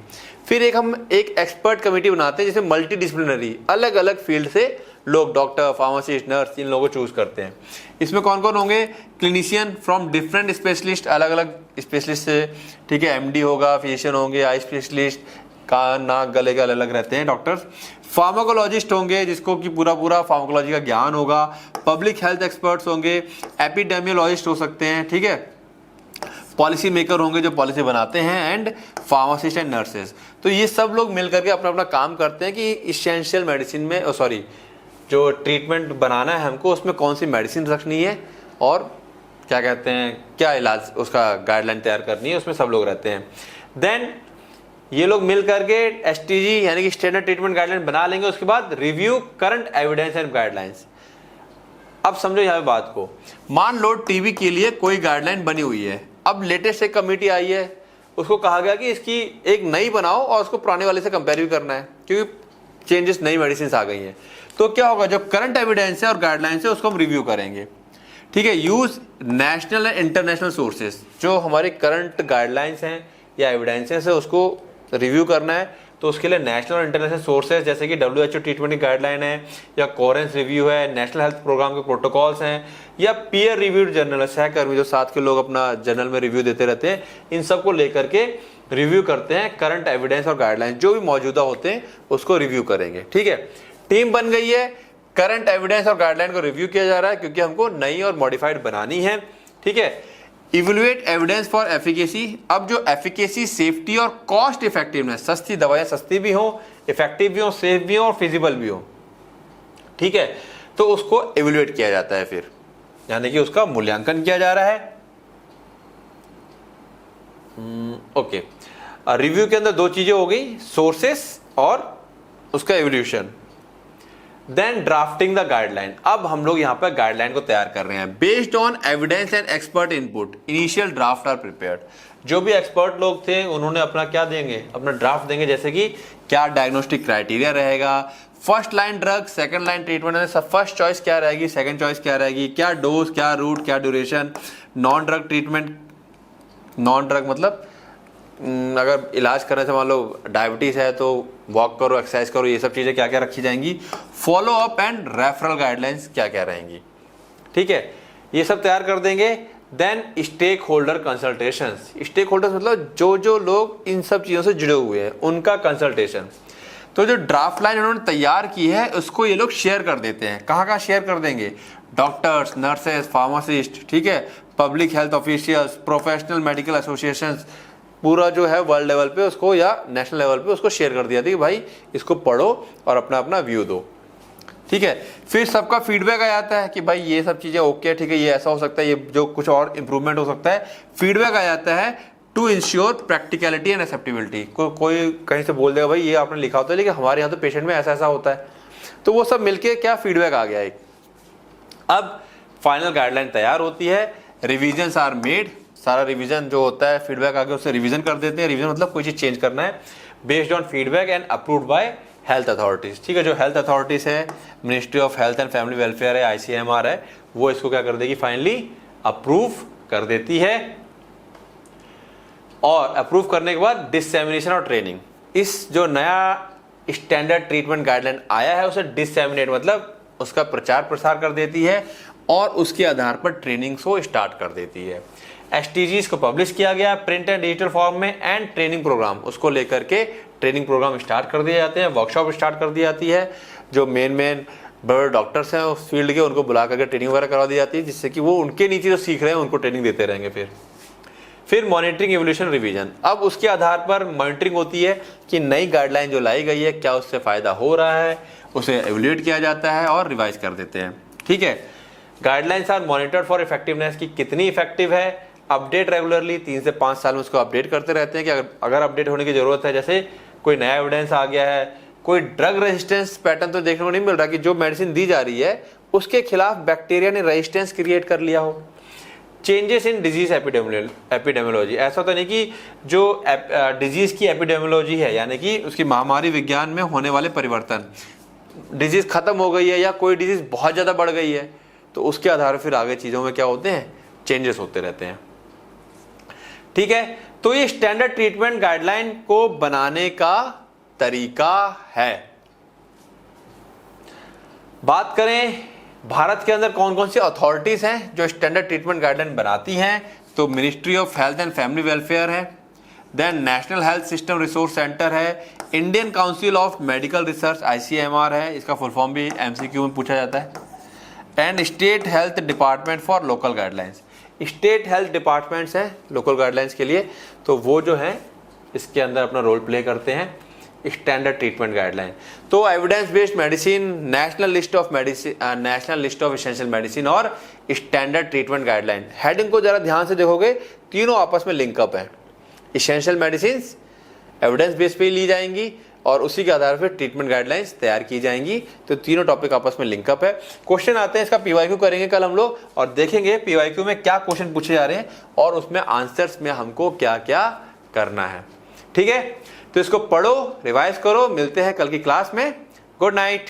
फिर हम एक एक्सपर्ट कमेटी बनाते हैं, जैसे मल्टी डिसिप्लिनरी, अलग अलग फील्ड से लोग, डॉक्टर, फार्मासिस्ट, नर्स, इन लोगों को चूज करते हैं। इसमें कौन कौन होंगे? क्लिनिशियन फ्रॉम डिफरेंट स्पेशलिस्ट, अलग अलग स्पेशलिस्ट से। ठीक है, MD होगा, फिजिशियन होंगे, आई स्पेशलिस्ट, कान नाक गले के अलग अलग रहते हैं डॉक्टर्स। फार्माकोलॉजिस्ट होंगे जिसको कि पूरा फार्माकोलॉजी का ज्ञान होगा। पब्लिक हेल्थ एक्सपर्ट्स होंगे, एपिडेमियोलॉजिस्ट हो सकते हैं। ठीक है, पॉलिसी मेकर होंगे जो पॉलिसी बनाते हैं, एंड फार्मासिस्ट एंड नर्सेज। तो ये सब लोग मिलकर के अपना अपना काम करते हैं कि इसेंशियल मेडिसिन में, सॉरी, जो ट्रीटमेंट बनाना है हमको, उसमें कौन सी मेडिसिन रखनी है और क्या कहते हैं, क्या इलाज, उसका गाइडलाइन तैयार करनी है, उसमें सब लोग रहते हैं। देन ये लोग मिल करके STG यानी कि स्टैंडर्ड ट्रीटमेंट गाइडलाइन बना लेंगे। उसके बाद review current evidence and guidelines. अब समझो यहाँ पे बात को, मान लो टीबी के लिए कोई गाइडलाइन बनी हुई है, अब लेटेस्ट एक कमेटी आई है, उसको कहा गया कि इसकी एक नई बनाओ और उसको पुराने वाले से कंपेयर भी करना है, क्योंकि चेंजेस, नई मेडिसिन आ गई हैं। तो क्या होगा, जो करंट एविडेंस है और गाइडलाइंस है उसको हम रिव्यू करेंगे। ठीक है, use national and international sources, जो हमारे करंट गाइडलाइंस हैं या एविडेंसेस है उसको रिव्यू करना है। तो उसके लिए नेशनल और इंटरनेशनल सोर्सेज, जैसे कि WHO ट्रीटमेंट की गाइडलाइन है, या कोरेंस रिव्यू है, नेशनल हेल्थ प्रोग्राम के प्रोटोकॉल्स हैं, या पीयर रिव्यूड जर्नल, सहकर्मी जो साथ के लोग अपना जर्नल में रिव्यू देते रहते हैं, इन सबको लेकर के रिव्यू करते हैं। करंट एविडेंस और गाइडलाइंस जो भी मौजूदा होते हैं उसको रिव्यू करेंगे। ठीक है, टीम बन गई है, करंट एविडेंस और गाइडलाइन को रिव्यू किया जा रहा है क्योंकि हमको नई और मॉडिफाइड बनानी है। ठीक है, इवेलुएट एविडेंस फॉर एफिकेसी। अब जो एफिकेसी, सेफ्टी और कॉस्ट इफेक्टिवनेस, सस्ती दवाएं सस्ती भी हो, इफेक्टिव भी हो, सेफ भी हो और फिजिबल भी हो। ठीक है, तो उसको इवेलुएट किया जाता है, फिर यानी कि उसका मूल्यांकन किया जा रहा है। ओके, रिव्यू के अंदर दो चीजें हो गई, सोर्सेस और उसका evolution. Then drafting the guideline. अब हम लोग यहाँ पर गाइडलाइन को तैयार कर रहे हैं। Based on evidence and expert input initial draft are prepared. जो भी एक्सपर्ट लोग थे उन्होंने अपना क्या देंगे, अपना ड्राफ्ट देंगे, जैसे कि क्या डायग्नोस्टिक क्राइटेरिया रहेगा, first line drug, second line treatment, first choice क्या रहेगी, सेकंड चॉइस क्या रहेगी, क्या डोज, क्या रूट, क्या duration, non drug treatment, non drug मतलब अगर इलाज करने से मान लो डायबिटीज है तो वॉक करो, एक्सरसाइज करो, ये सब चीजें क्या क्या रखी जाएंगी, follow up and referral guidelines क्या क्या रहेंगी। ठीक है, ये सब तैयार कर देंगे। Then stakeholder consultations. Stakeholders मतलब जो लोग इन सब चीजों से जुड़े हुए हैं उनका कंसल्टेशन। तो जो ड्राफ्ट लाइन उन्होंने तैयार की है उसको ये लोग शेयर कर देते हैं। कहाँ कहाँ शेयर कर देंगे, डॉक्टर्स, नर्सेस, फार्मासिस्ट, ठीक है, public health officials, professional medical associations, पूरा जो है वर्ल्ड लेवल पे उसको या नेशनल लेवल पे उसको शेयर कर दिया था कि भाई इसको पढ़ो और अपना अपना व्यू दो। ठीक है, फिर सबका फीडबैक आ जाता है कि भाई ये सब चीजें ओके, ठीक है, ये ऐसा हो सकता है, ये जो कुछ और इंप्रूवमेंट हो सकता है, फीडबैक आ जाता है to ensure practicality and acceptability. कोई कहीं से बोल देगा भाई ये आपने लिखा होता है लेकिन हमारे यहाँ तो पेशेंट में ऐसा ऐसा होता है, तो वो सब मिलके क्या फीडबैक आ गया एक। अब फाइनल गाइडलाइन तैयार होती है, रिविजन्स आर मेड। सारा रिवीजन जो होता है, फीडबैक आगे उससे रिवीजन कर देते हैं। रिवीजन मतलब कोई चीज चेंज करना है, based on feedback and approved by health authorities. ठीक है, जो हेल्थ अथॉरिटीज है, ministry of health and family welfare है, ICMR है, वो इसको क्या कर देगी, फाइनली अप्रूव कर देती है। और अप्रूव करने के बाद डिसेमिनेशन और ट्रेनिंग। इस जो नया स्टैंडर्ड ट्रीटमेंट गाइडलाइन आया है उसे डिसेमिनेट मतलब उसका प्रचार प्रसार कर देती है और उसके आधार पर ट्रेनिंग्स को स्टार्ट कर देती है। STGs को पब्लिश किया गया प्रिंट एंड डिजिटल फॉर्म में, एंड ट्रेनिंग प्रोग्राम उसको लेकर के ट्रेनिंग प्रोग्राम स्टार्ट कर दिए जाते हैं, वर्कशॉप स्टार्ट कर दी जाती है। जो मेन बड़े डॉक्टर्स हैं उस फील्ड के उनको बुला करके ट्रेनिंग वगैरह करवा दी जाती है, जिससे कि वो उनके नीचे जो सीख रहे हैं उनको ट्रेनिंग देते रहेंगे। फिर मॉनिटरिंग, इवोल्यूशन, रिवीजन। अब उसके आधार पर मॉनिटरिंग होती है कि नई गाइडलाइन जो लाई गई है क्या उससे फायदा हो रहा है, उसे एवेल्युएट किया जाता है और रिवाइज कर देते हैं। ठीक है, guidelines are monitored for effectiveness की कितनी इफेक्टिव है, अपडेट रेगुलरली, 3 से 5 साल में उसको अपडेट करते रहते हैं कि अगर अपडेट होने की जरूरत है, जैसे कोई नया एविडेंस आ गया है, कोई ड्रग रेजिस्टेंस पैटर्न तो देखने को नहीं मिल रहा कि जो मेडिसिन दी जा रही है उसके खिलाफ बैक्टीरिया ने रेजिस्टेंस क्रिएट कर लिया हो। चेंजेस इन डिजीज एपिडेमियोलॉजी, ऐसा तो नहीं कि जो डिजीज की एपिडेमियोलॉजी है यानी कि उसकी महामारी विज्ञान में होने वाले परिवर्तन, डिजीज खत्म हो गई है या कोई डिजीज बहुत ज्यादा बढ़ गई है तो उसके आधार पर फिर आगे चीजों में क्या होते हैं, चेंजेस होते रहते हैं। ठीक है, तो ये स्टैंडर्ड ट्रीटमेंट गाइडलाइन को बनाने का तरीका है। बात करें भारत के अंदर कौन कौन सी अथॉरिटीज हैं जो स्टैंडर्ड ट्रीटमेंट गाइडलाइन बनाती हैं, तो ministry of health and family welfare है, then national health system resource centre है, Indian council of medical research ICMR है, इसका फुल फॉर्म भी MCQ में पूछा जाता है, and state health department for local guidelines. State health departments हैं लोकल गाइडलाइंस के लिए, तो वो जो है इसके अंदर अपना रोल प्ले करते हैं स्टैंडर्ड ट्रीटमेंट गाइडलाइन। तो evidence based medicine, national list of essential medicine और स्टैंडर्ड ट्रीटमेंट गाइडलाइन। हेडिंग को जरा ध्यान से देखोगे, तीनों आपस में लिंकअप है। एसेंशियल मेडिसिन एविडेंस बेस पे ली जाएंगी और उसी के आधार पर ट्रीटमेंट गाइडलाइंस तैयार की जाएंगी, तो तीनों टॉपिक आपस में लिंकअप है। क्वेश्चन आते हैं, इसका PYQ करेंगे कल हम लोग और देखेंगे PYQ में क्या क्वेश्चन पूछे जा रहे हैं और उसमें आंसर्स में हमको क्या क्या करना है। ठीक है, तो इसको पढ़ो, रिवाइज करो, मिलते हैं कल की क्लास में। Good night.